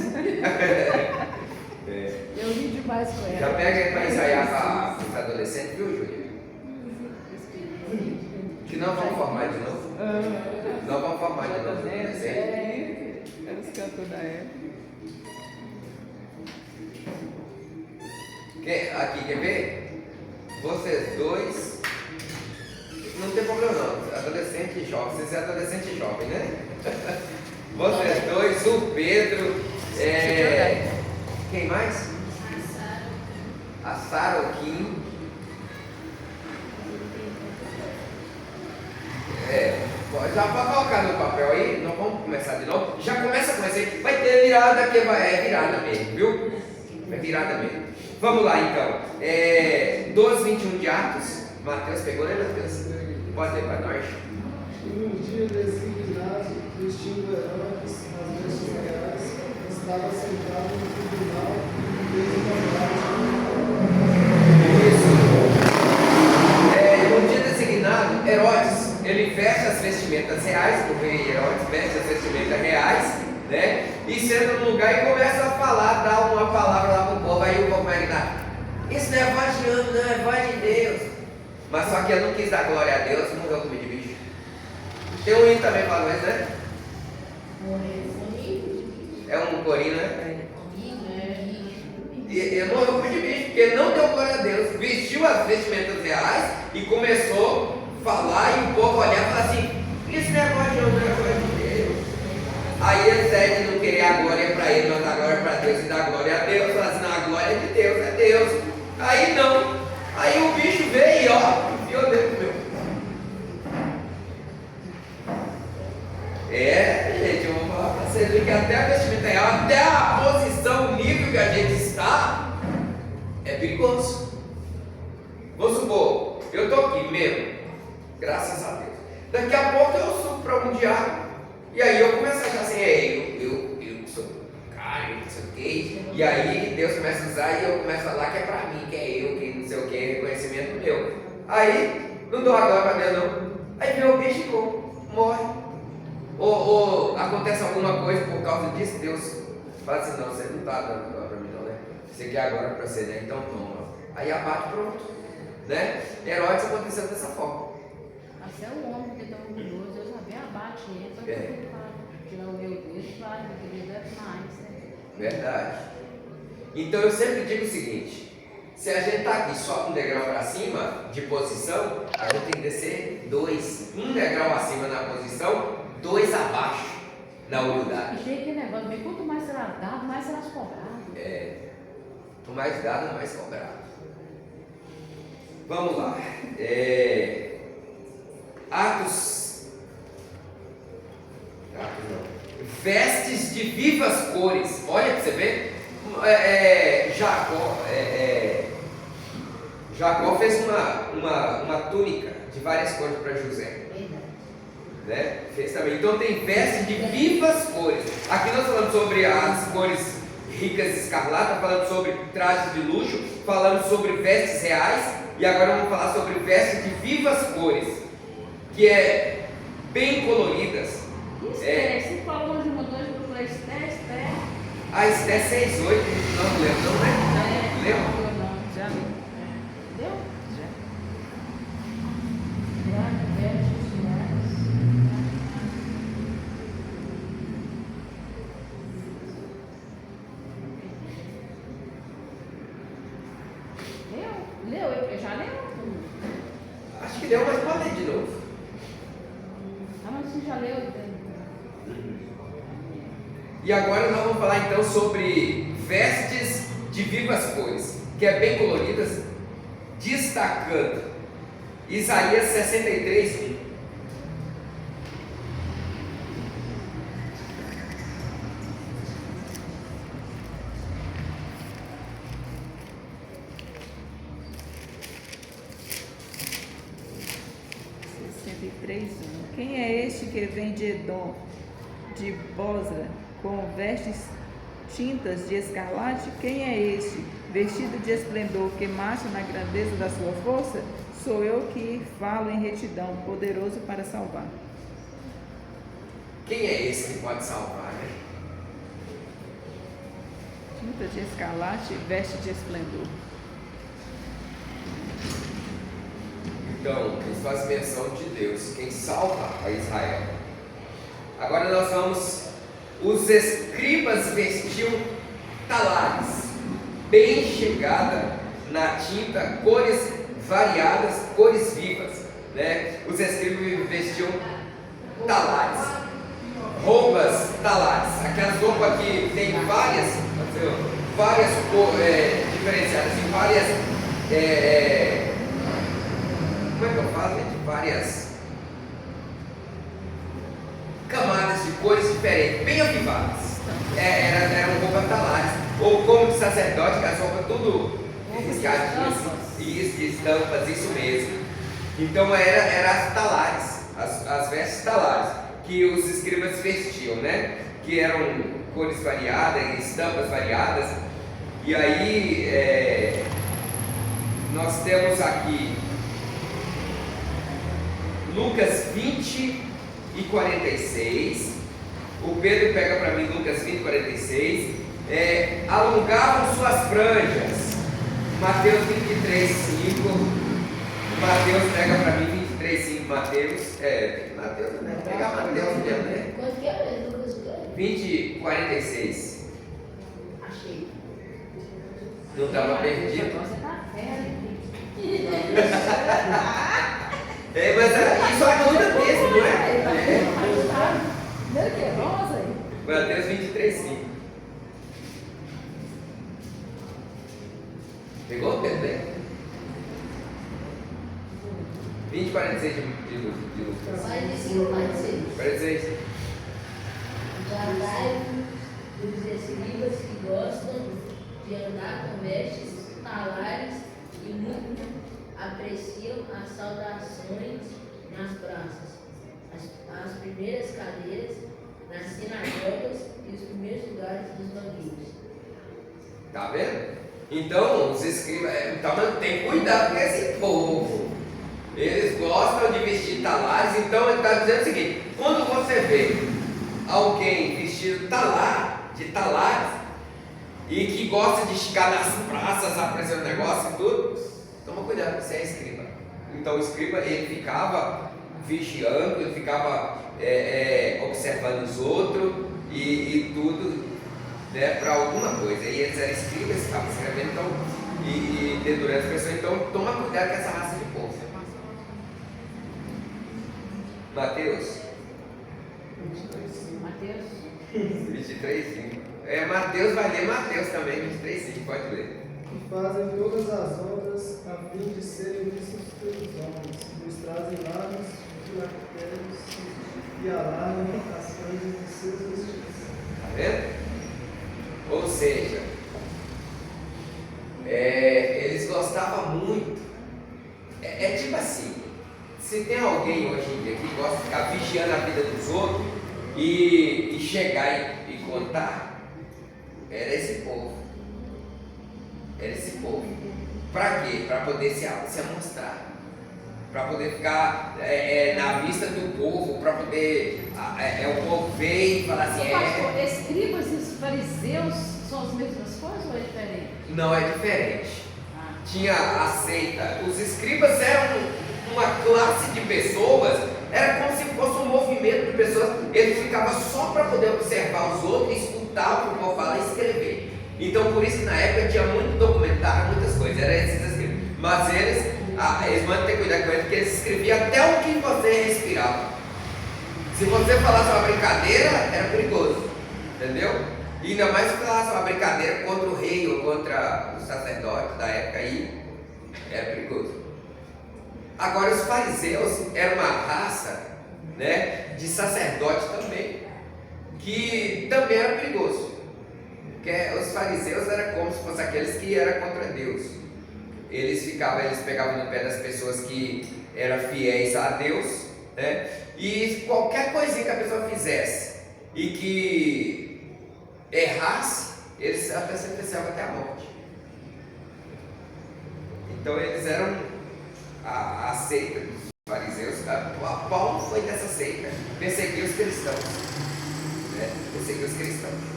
Eu ri demais com ela. Já pega aí para ensaiar com os adolescentes, viu, Júlia? Que nós vamos formar de novo. Nós vamos formar de novo. Era os cantores da época. Aqui, quer ver? Vocês dois. Não tem problema não. Adolescente e jovem. Vocês são adolescente e jovem, né? Vocês dois, o Pedro. Quem mais? A Sara, o Kim. Já pode colocar no papel aí, nós vamos começar de novo. Já começa com esse aí. Vai ter virada, que é virada mesmo, viu? É virada mesmo. Vamos lá então. 12:21 de Atos. Mateus pegou, né, Mateus? Pode ler para nós. E num dia designado, vestindo Herodes as vestes reais, estava sentado no tribunal e fez uma No dia designado, Herodes, ele veste as vestimentas reais, o rei Herodes veste as vestimentas reais, né? E senta no lugar e começa a falar, dá uma palavra lá para o povo, aí o povo vai gritar: isso não é voz de homem, não, é voz de Deus. Mas só que ele não quis dar glória a Deus, morreu como de bicho. Tem um hino também falando isso, né? É um corinho, né? E ele morreu como de bicho, porque ele não deu glória a Deus, vestiu as vestimentas reais e começou a falar, e o povo olhava e falava assim: isso não é voz de homem, não é voz de Deus. Aí ele sai de não querer a glória para ele, mas dar glória para Deus e dar glória a Deus, fala assim: não, a glória é de Deus, é Deus. Aí não. Aí o bicho veio e ó, enfiou dentro do meu. Gente, eu vou falar para vocês que até a vestimenta real, até a posição, o nível que a gente está, é perigoso. Vamos supor, eu estou aqui mesmo, graças a Deus. Daqui a pouco eu subo para um diabo, e aí eu começo a achar assim: eu sou cara, eu não sei o quê. E aí Deus começa a usar e eu começo a falar que é para mim, que é eu, que não sei o que, reconhecimento meu. Aí não dou a glória para Deus não. Aí vem o bicho e morre. Ou acontece alguma coisa por causa disso, Deus fala assim: não, você não está dando glória para mim não, né? Você quer agora para você, né? Então toma. Aí abate, pronto, né? Herodes aconteceu dessa forma. Até o homem que é tão orgulhoso, Deus já vem abate ele, só que ele fala, tirar o meu Deus e fala que ele deve mais, né? Verdade. Então eu sempre digo o seguinte: se a gente está aqui só um degrau para cima de posição, a gente tem que descer 2. Um degrau acima na posição, 2 abaixo na humildade. E tem aquele negócio, mas quanto mais será dado, mais será cobrado. Quanto mais dado, mais cobrado. Vamos lá. Atos não. Vestes de vivas cores. Olha para você ver. Jacó fez uma túnica de várias cores para José. Né? Fez também. Então tem vestes de vivas cores. Aqui nós falamos sobre as cores ricas escarlata, falando sobre trajes de luxo, falando sobre vestes reais, e agora vamos falar sobre vestes de vivas cores, que é bem coloridas. Se falou de uma dois para Esté. A Esté 6:8, não lembro, não, né? Lembra? Já li. Deu? Já. Leu? Eu já leu? Acho que deu, mas pode ler de novo. Ah, mas você já leu? E agora nós vamos falar então sobre vestes de vivas cores, que é bem coloridas, destacando Isaías 63:1. Quem é este que vem de Edom, de Bosra, com vestes tintas de escarlate? Quem é este, vestido de esplendor, que marcha na grandeza da sua força? Sou eu que falo em retidão, poderoso para salvar. Quem é esse que pode salvar, né? tinta de escarlate, veste de esplendor. Então, eles fazem menção de Deus, quem salva a Israel. Agora nós vamos. Os escribas vestiam talares, bem chegada na tinta, cores variadas, cores vivas, né? Os escribas vestiam talares, roupas talares, aquelas roupas que tem várias cores diferenciadas, em várias, como é que eu falo, gente? Várias camadas de cores diferentes, bem avivadas. Eram roupas talares, ou como de sacerdote, que as roupas tudo riscadinhas, isso, de estampas, isso mesmo. Então era as talares, as vestes talares, que os escribas vestiam, né? Que eram cores variadas, estampas variadas. E aí nós temos aqui Lucas 20 e 46. O Pedro pega para mim Lucas 20 e 46. Alongavam suas franjas. Mateus 23, 5. Mateus pega para mim 23, 5. Mateus, Mateus, né? Pegar Mateus mesmo, né? Quanto que é Lucas? 20, 46. Achei. Não estava perdido? Você tá velho. Mas isso ajuda mesmo, não é? Não, que é rosa aí. Mateus 23, 5. Pegou, Pedro? 20, 46 de Lucas. Vai de 5 para 6. 46. Guardai-vos dos escribas que gostam de andar com vestes talares e muito apreciam as saudações nas praças, as primeiras cadeiras nas sinagogas e os primeiros lugares dos banquetes. Tá vendo? Então, os escribas, tem cuidado com esse povo. Eles gostam de vestir talares. Então, ele está dizendo o seguinte: quando você vê alguém vestido de talares e que gosta de ficar nas praças apresentando negócio e tudo, toma cuidado, você é escriba. Então, o escriba, ele ficava vigiando, ele ficava observando os outros e tudo, né, para alguma coisa. E eles eram escribas, estavam escrevendo, então, e dedurando as pessoas. Então, toma cuidado com essa raça de povo. Mateus 23, 5. Mateus vai ler Mateus também, 23, 5, pode ler. E fazem todas as obras a fim de serem vistos pelos homens. Nos trazem lábios, filactérios e alargam as franjas de seus vestidos. Tá vendo? Ou seja, eles gostavam muito. Tipo assim, se tem alguém hoje em dia que gosta de ficar vigiando a vida dos outros e chegar e contar, era esse povo. Para quê? Para poder se amostrar, para poder ficar na vista do povo, para poder o povo ver e falar assim. Pastor, escribas e os fariseus são as mesmas coisas ou é diferente? Não, é diferente. Tinha a seita. Os escribas eram uma classe de pessoas, era como se fosse um movimento de pessoas. Eles ficavam só para poder observar os outros, escutar o que o povo fala e escrever. Então, por isso que na época tinha muito documentário, muitas coisas. Era esses escribas. Mas eles mandam ter cuidado com eles, porque eles escreviam até o que você respirava. Se você falasse uma brincadeira, era perigoso. Entendeu? E ainda mais se falasse uma brincadeira contra o rei ou contra os sacerdotes da época aí, era perigoso. Agora, os fariseus eram uma raça, né, de sacerdote também, que também era perigoso. Porque os fariseus eram como se fossem aqueles que eram contra Deus. Eles pegavam no pé das pessoas que eram fiéis a Deus, né? E qualquer coisinha que a pessoa fizesse e que errasse, eles até sentenciavam até a morte. Então eles eram a seita dos fariseus. Paulo foi dessa seita, perseguiu os cristãos, né? Perseguiu os cristãos.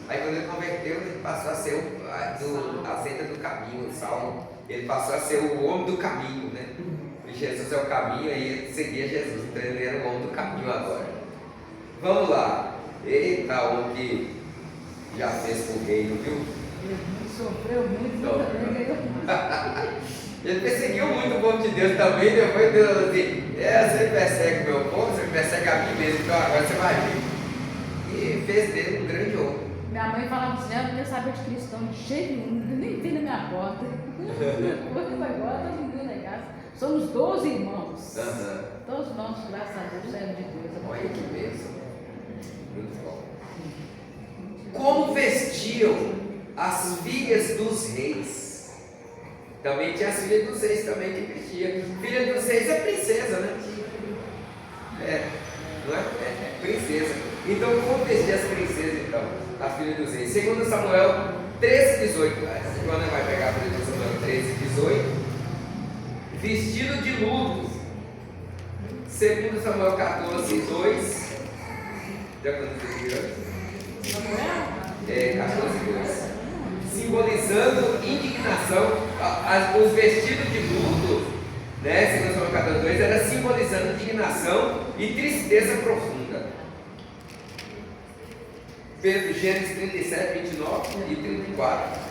Aí quando ele converteu, ele passou a ser a senda do caminho, o Saulo. Ele passou a ser o homem do caminho, né? E Jesus é o caminho, aí ele seguia Jesus, então ele era o homem do caminho agora. Vamos lá. Eita, homem que já fez com o reino, viu? Ele sofreu muito, Então, também ganhou muito. Ele perseguiu muito o povo de Deus também, depois Deus falou assim, você persegue o meu povo, você persegue a mim mesmo, então agora você vai vir. E fez dele um grande homem. Minha mãe falava assim, eu não quero saber de cristão de jeito nenhum, nem vi na minha porta. Depois agora todo mundo lá em casa. Somos 12 irmãos. Todos nós, graças a Deus, servos de Deus. Olha que bênção. Muito bom. Como vestiam as filhas dos reis? Também tinha as filhas dos reis também que vestiam. Filha dos reis é princesa, né? Não é? É princesa. Então, como vestir as princesas, então? A filha dos reis. 2 Samuel 13, 18. A Joana vai pegar a 2 Samuel 13, 18. Vestido de luto. 2 Samuel 14, 2. Já aconteceu? 14, 2. Simbolizando indignação. Os vestidos de luto, né? 2 Samuel 14, 2 era simbolizando indignação e tristeza profunda. Gênesis 37, 29 e 34.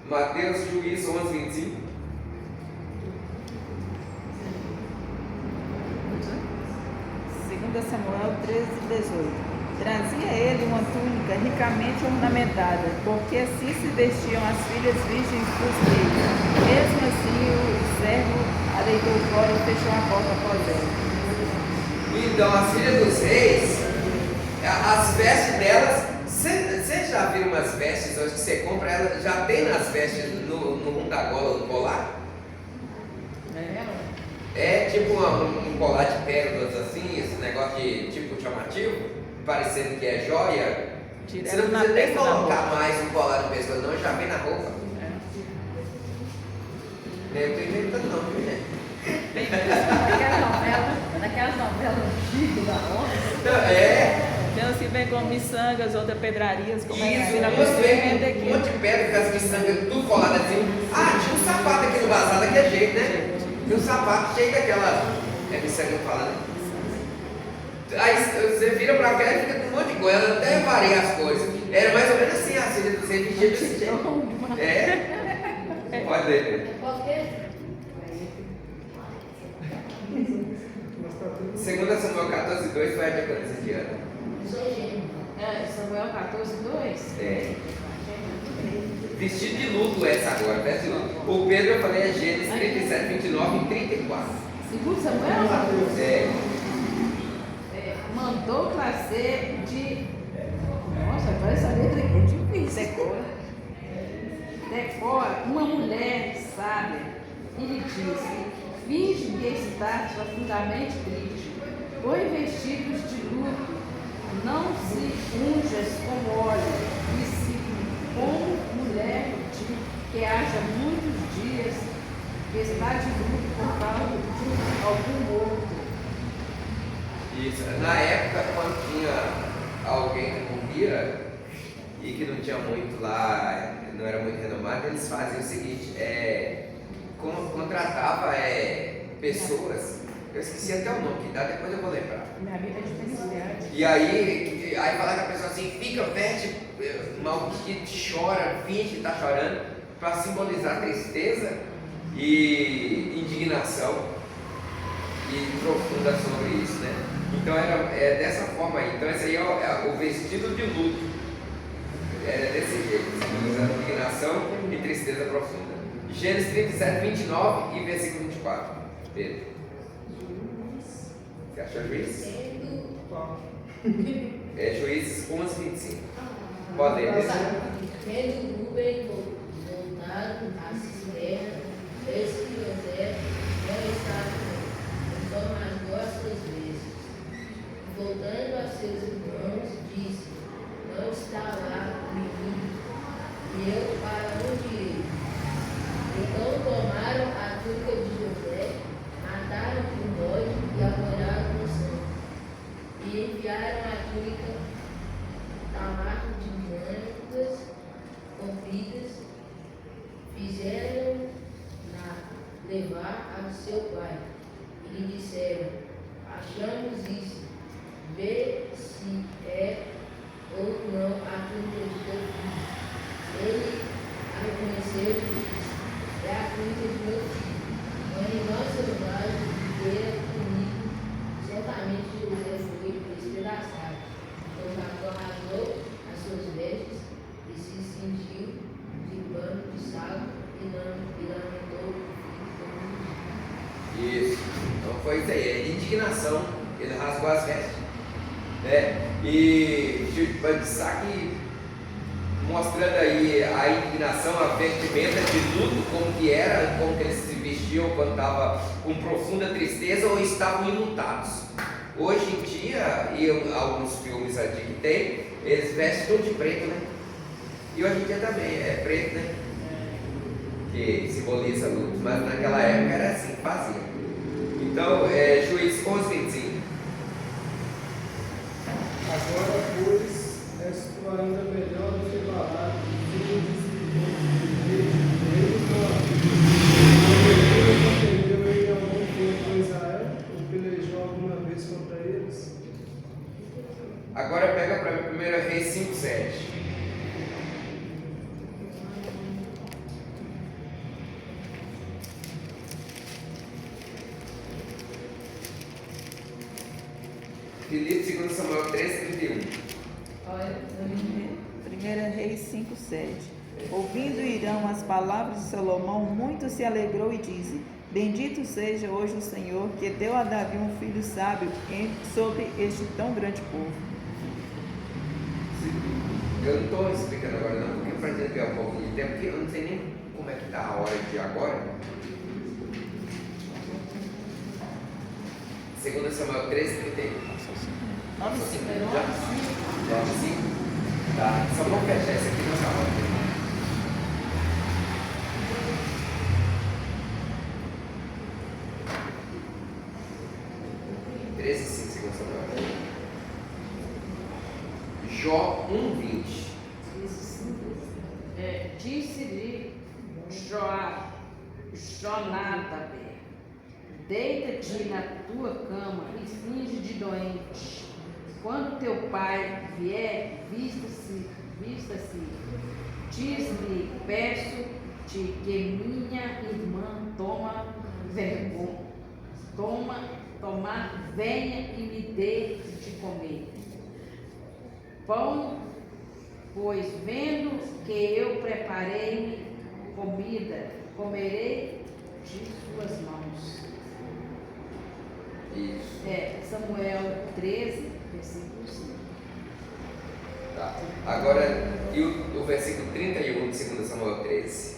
Mateus, Juízes 11, 25. Segunda Samuel 13, 18. Trazia ele uma túnica ricamente ornamentada, porque assim se vestiam as filhas virgens dos reis. Mesmo assim, o servo a deitou fora e fechou a porta após ela. Então, as filhas dos reis, as vestes delas, você já viu umas vestes hoje que você compra, ela já tem nas vestes no rumo da gola do colar? É tipo um colar de pérolas assim, esse negócio de tipo chamativo, parecendo que é joia. Você não precisa nem colocar mais um colar no pescoço, não, já vem na roupa. Eu não estou inventando não, viu, gente? Naquelas novelas antigas da roça. Tem uns que vem com miçangas, outras pedrarias, como é Isso, que na umas vem cozinha com daqui. um monte de pedra, com as miçangas tudo colado assim. Tinha um sapato aqui no bazar daquele jeito, né? Tinha um sapato cheio daquela. Miçanga falando. Aí você vira pra cá e fica com um monte de coisa, ela até varia as coisas. Era mais ou menos assim, a filha do centro vestia desse jeito. Pode ler. Qualquer 2 Samuel 14, 2 vai de quando esse ano? Samuel 14, 2. Vestido de luto essa agora, veste de luto. O Pedro eu falei é Gênesis 37, 29 e 34. Segundo Samuel? Mandou trazer de. Nossa, agora essa letra aqui é difícil. Decora uma mulher sábia e lhe disse: finge que estás profundamente triste, põe vestidos de luto, não se unjas com óleo, e se como mulher que haja muitos dias que está de luto por causa de algum outro. Isso. Na época, quando tinha alguém que morria e que não tinha muito lá, não era muito renomado, eles faziam o seguinte, contratava pessoas, eu esqueci até o nome que dá, depois eu vou lembrar. Minha vida é de felicidade. E aí falava com a pessoa assim, fica, veste mal vestido, chora, finge que está chorando, para simbolizar tristeza e indignação e profunda sobre isso, né? Então é dessa forma aí. Então esse aí é o vestido de luto. Era desse jeito, simbolizando indignação e tristeza profunda. Gênesis 37, 29 e versículo 24. Pedro. Você achou Juízes? Juízes 11, 25. Pode ler. Tendo Rubem voltado à cisterna, fez que José não estava então as nossas vezes. Voltando a seus irmãos, disse: não está lá o menino, e eu para onde ir? Então tomaram a túnica de José, mataram o bode e amoraram no sangue. achamos isso, vê se é ou não a clínica de teu filho. Ele a reconheceu e disse, é a clínica de meu filho. Mãe, nossa selvagem, viveira comigo, certamente José foi despedaçado. Então Jacó rasgou as suas vestes e se cingiu de pano de saco e lamentou o filho. Isso. Então foi isso aí, é indignação. Ele rasgou as vestes, né? E tipo de saco, mostrando aí a indignação, a vestimenta de luto, como que era, como que eles se vestiam quando estava com profunda tristeza ou estavam enlutados. Hoje em dia, e alguns filmes aqui que tem, eles vestem tudo de preto, né? E hoje em dia também é preto, né? Que simboliza luto, mas naquela época era assim que fazia. Então, Juízes 11:25. Agora, pois, és tu ainda melhor do que Balaque, filho de Zippor, ele não perdeu ele algum tempo com Israel, ou pelejou alguma vez contra eles? Agora pega para 1 Reis 5:7. Filipe, 2 Samuel 13:31. 1 Reis 5:7. Ouvindo Irão as palavras de Salomão, muito se alegrou e disse: Bendito seja hoje o Senhor, que deu a Davi um filho sábio sobre este tão grande povo. Eu não estou explicando agora não, porque para entender um pouco de tempo, porque eu não sei nem como é que está a hora de agora. 2 Samuel 13:31. 9:5. Já? 9:5? Tá, só vamos fechar esse aqui nessa hora. Jó 1:20. Disse-lhe Jonadabe, deita-te na tua cama e finge de doente. Quando teu pai vier, vista-se, diz-lhe, peço-te que minha irmã venha e me dê de comer. Pão, pois vendo que eu preparei comida, comerei de suas mãos. Isso. Samuel 13, versículo 5. Tá. Agora, e o versículo 31 de 2 Samuel 13.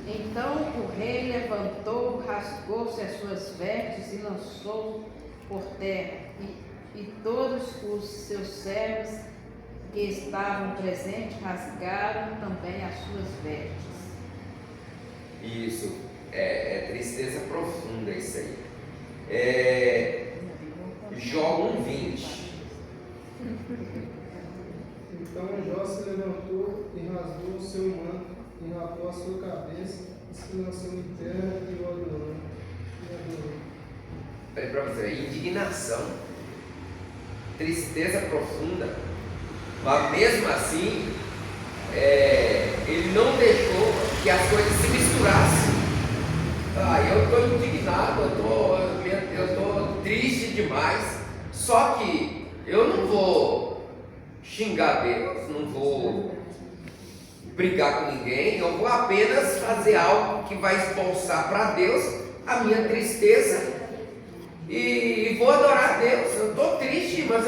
Então o rei levantou, rasgou-se as suas vestes e lançou por terra, e todos os seus servos que estavam presentes rasgaram também as suas vestes. Isso, é tristeza profunda isso aí. Jó 1:20. Então Jó se levantou e rasgou o seu manto, e rapou a sua cabeça, e se lançou em terra e o adorou. Peraí para você ver, indignação, tristeza profunda, mas mesmo assim, ele não deixou que as coisas se misturassem. Eu estou indignado, eu estou triste demais, só que eu não vou xingar Deus, não vou brigar com ninguém, eu vou apenas fazer algo que vai expulsar para Deus a minha tristeza e vou adorar a Deus. Eu estou triste, mas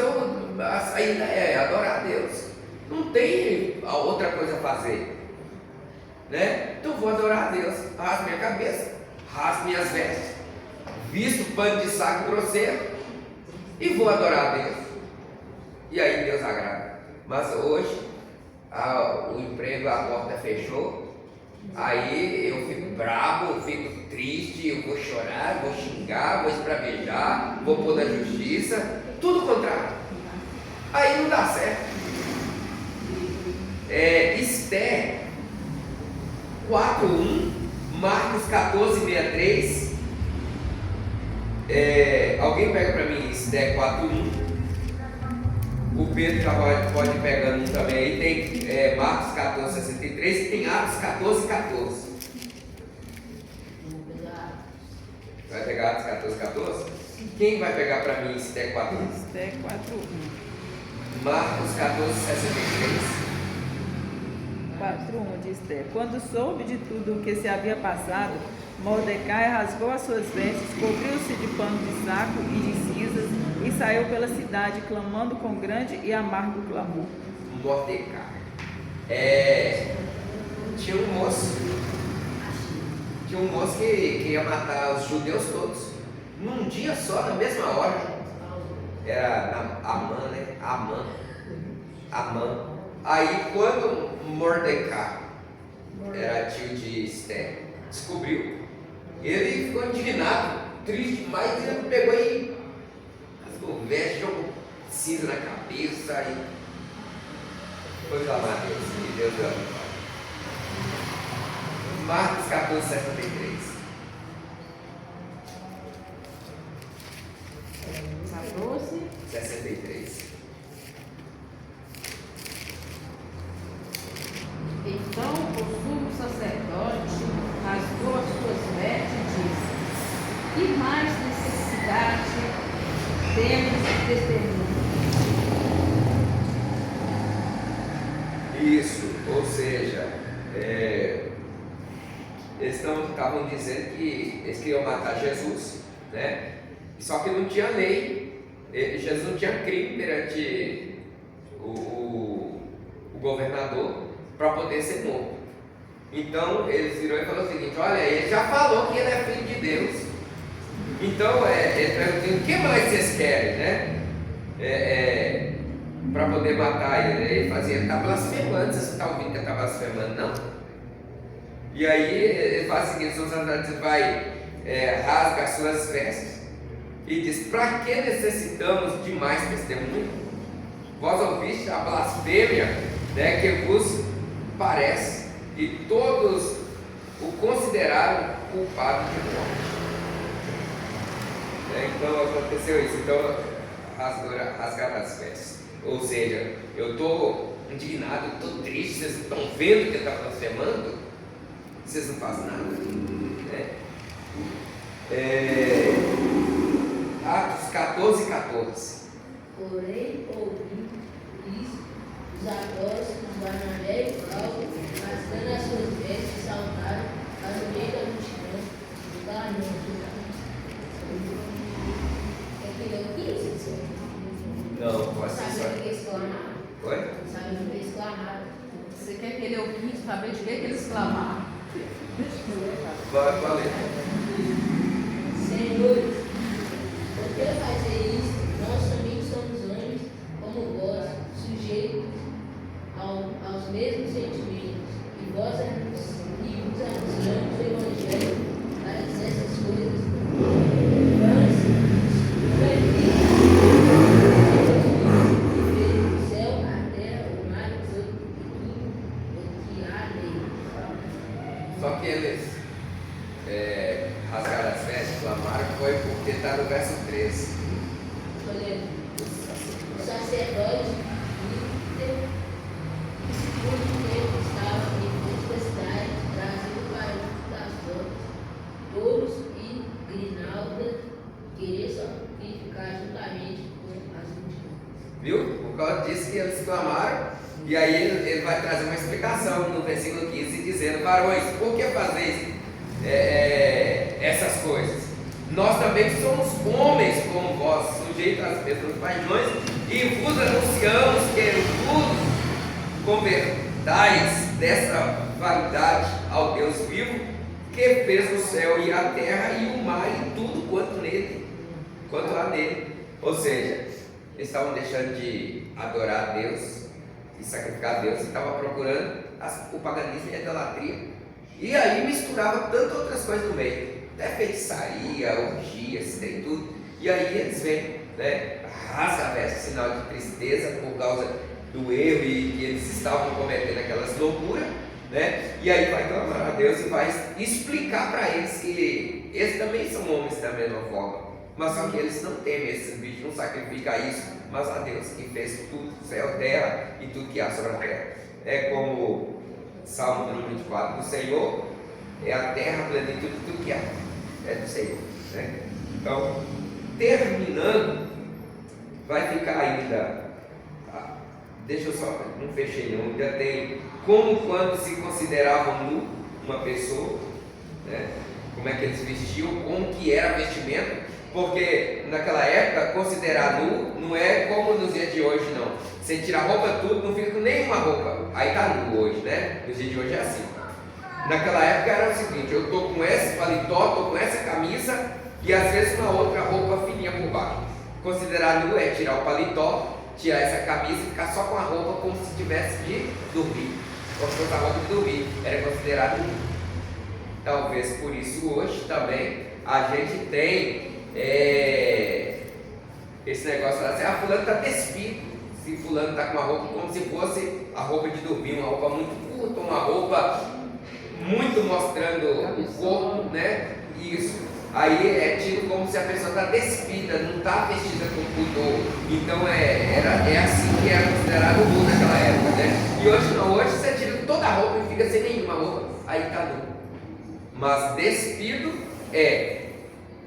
a saída é adorar a Deus, não tem a outra coisa a fazer, né? Então vou adorar a Deus, rasgo minha cabeça, rasgo minhas vestes, visto pano de saco grosseiro e vou adorar a Deus, e aí Deus agrada. Mas hoje o emprego, a porta fechou, aí eu fico bravo, eu fico triste, eu vou chorar, vou xingar, vou esbravejar, vou pôr na justiça, tudo contrário, aí não dá certo. Esther 4:1, Marcos 14:63 Alguém pega para mim Esté 4:1. O Pedro já pode ir pegando um também aí. Tem Marcos 14:63 e tem Atos 14:14. Vai pegar Atos 14:14? Quem vai pegar para mim Esté 4:1? Esté 4:1. Marcos 14:63. 4:1 de Esté. Quando soube de tudo o que se havia passado, Mordecai rasgou as suas vestes, cobriu-se de pano de saco e de cinzas e saiu pela cidade, clamando com grande e amargo clamor. Mordecai. Tinha um moço que ia matar os judeus todos, num dia só, na mesma hora. Era Amã, né? Amã. Aí quando Mordecai, era tio de Esté, descobriu, ele ficou indignado, triste demais, ele pegou e rasgou veste, jogou cinza na cabeça e foi clamar a Deus, e Deus deu a vitória. Marcos 14:73. Acabou-se. 63. Então o sumo sacerdote rasgou as suas vestes e disse: que mais necessidade temos de testemunho? Isso, ou seja, eles estavam dizendo que eles queriam matar Jesus, né? Só que não tinha lei, Jesus não tinha crime perante o governador para poder ser morto. Então eles viram e falaram o seguinte: olha, ele já falou que ele é filho de Deus. Então ele perguntou: o que mais vocês querem, né? Para poder matar ele. Ele fazia: ele está blasfemando. Você está ouvindo que ele está blasfemando? Não. E aí ele faz o seguinte: os sacerdotes vai, rasga as suas vestes e diz: para que necessitamos de mais testemunho? Vós ouviste a blasfêmia, né, que vos parece, e todos o consideraram culpado de morte. Então aconteceu isso. Então rasgaram as vestes. Ou seja, eu estou indignado, estou triste. Vocês estão vendo que ele está blasfemando? Vocês não fazem nada, né? Atos 14:14. Porém, ouvi isso, os apóstolos Barnabé e Paulo, rasgando as suas vestes, saltaram para o meio da multidão, clamando. É que eu quis, Não, pode ser sabe só. o que eles clamaram? Oi? Sabe o que eles clamaram? Você quer que ele ouvisse saber de que eles clamaram? Vai valer. Senhores, por que fazer isso? Nós também somos homens como vós, sujeitos aos mesmos sentimentos, e vós vos anunciamos o Evangelho para que essas coisas vãs não é Deus que fez o céu, a terra, o mar e tudo o que há nele. Só que eles rasgaram as vestes, clamaram, foi porque está no verso 13. Olha, o sacerdote muito tempo estava em frente da cidade, trazendo para junto das portas touros e grinaldas, querer sacrificar juntamente com as multidões. Viu? Por causa disso que eles clamaram. E aí ele vai trazer uma explicação no versículo 15, dizendo: varões, por que fazeis essas coisas? Nós também somos homens como vós, sujeitos às mesmas paixões, e vos anunciamos que vos convertais dessa vaidade ao Deus vivo, que fez o céu e a terra e o mar e tudo quanto há nele. Ou seja, eles estavam deixando de adorar a Deus e sacrificar a Deus, e estavam procurando o paganismo e a idolatria, e aí misturava tantas outras coisas no meio, até feitiçaria, orgias, tem tudo. E aí eles vêm, né, rasga a veste, sinal de tristeza por causa do erro e que eles estavam cometendo aquelas loucuras, né? E aí vai clamar a Deus e vai explicar para eles que eles também são homens da mesma forma, Mas só que eles não temem esses bichos, não sacrificam isso, mas a Deus que fez tudo, céu, terra e tudo que há sobre a terra. É como Salmo número 24, do Senhor é a terra, a plenitude de tudo que há, é do Senhor, né? Então, terminando, vai ficar ainda, deixa eu só, não fechei não, ainda tem como quando se considerava nu uma pessoa, né? Como é que eles vestiam, como que era vestimento, porque naquela época considerar nu não é como nos dias de hoje não. Você tira a roupa tudo, não fica com nenhuma roupa, aí tá nu hoje, né? Nos dias de hoje é assim. Naquela época era o seguinte, eu tô com esse paletó, tô com essa camisa e às vezes uma outra roupa fininha por baixo. Considerar nu é tirar o paletó, tirar essa camisa e ficar só com a roupa como se tivesse de dormir, como se fosse a roupa de dormir, era considerado nu. Talvez por isso hoje também a gente tem esse negócio assim, fulano está despido, se fulano está com uma roupa como se fosse a roupa de dormir, uma roupa muito curta, uma roupa muito mostrando o corpo, né? Isso, aí é tido como se a pessoa está despida, não está vestida com pudor. Então é assim que era considerado o nu naquela época, né? E hoje não, hoje você tira toda a roupa e fica sem nenhuma roupa, aí está nu. Mas despido é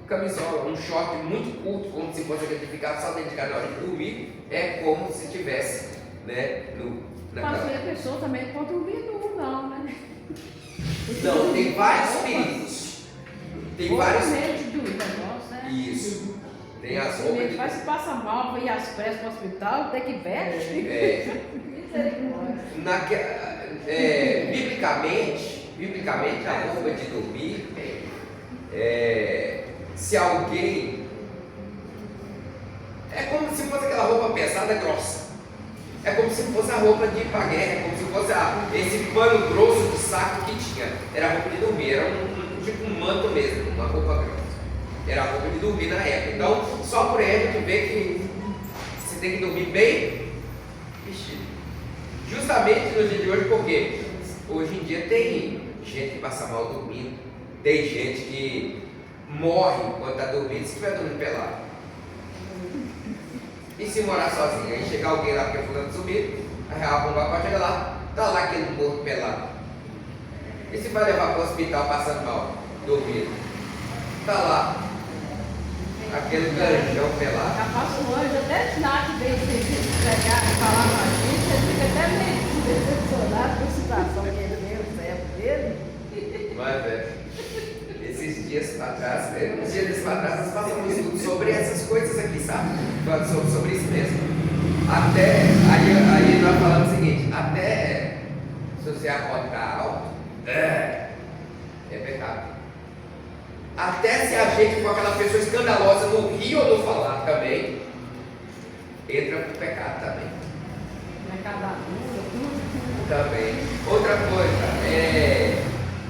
camisola, um short muito curto, como se fosse aquele que ficava só dentro de casa na hora de dormir, é como se tivesse, né, Mas a pessoa também pode dormir nu, não, né? Não, tem vários perigos. Tem vários. Isso. Tem as roupas de... Vai se passa mal, vai ir às pressas para o hospital, tem que veste. Biblicamente, a roupa de dormir, se alguém, é como se fosse aquela roupa pesada, grossa. É como se fosse a roupa de ir para a guerra, é como se fosse esse pano grosso de saco que tinha. Era a roupa de dormir, era tipo um manto mesmo, uma roupa grossa. Era a roupa de dormir na época. Então, só por aí a gente vê que você tem que dormir bem vestido. Justamente no dia de hoje, porque hoje em dia tem gente que passa mal dormindo, tem gente que morre quando está dormindo, se estiver dormindo pelado. E se morar sozinho, aí chegar alguém lá porque é fulano sumido, aí a bomba pode chegar lá, tá lá aquele morto pelado. E se vai levar para o hospital passando mal, dormindo, tá lá aquele canjão pelado. Capaz o anjo até lá que veio pegar e falar com a gente, ele fica até meio decepcionado com a situação que ele veio, o servo dele. Mas esses dias para trás, uns dias para trás, nós passamos um estudo sobre essas coisas aqui, sabe? Sobre isso mesmo. Até, aí nós falamos o seguinte, até se você acordar alto, é pecado. Até se a gente for aquela pessoa escandalosa no rir ou no falar também, entra pro pecado também. Pecado da rua, tudo. Também. Ou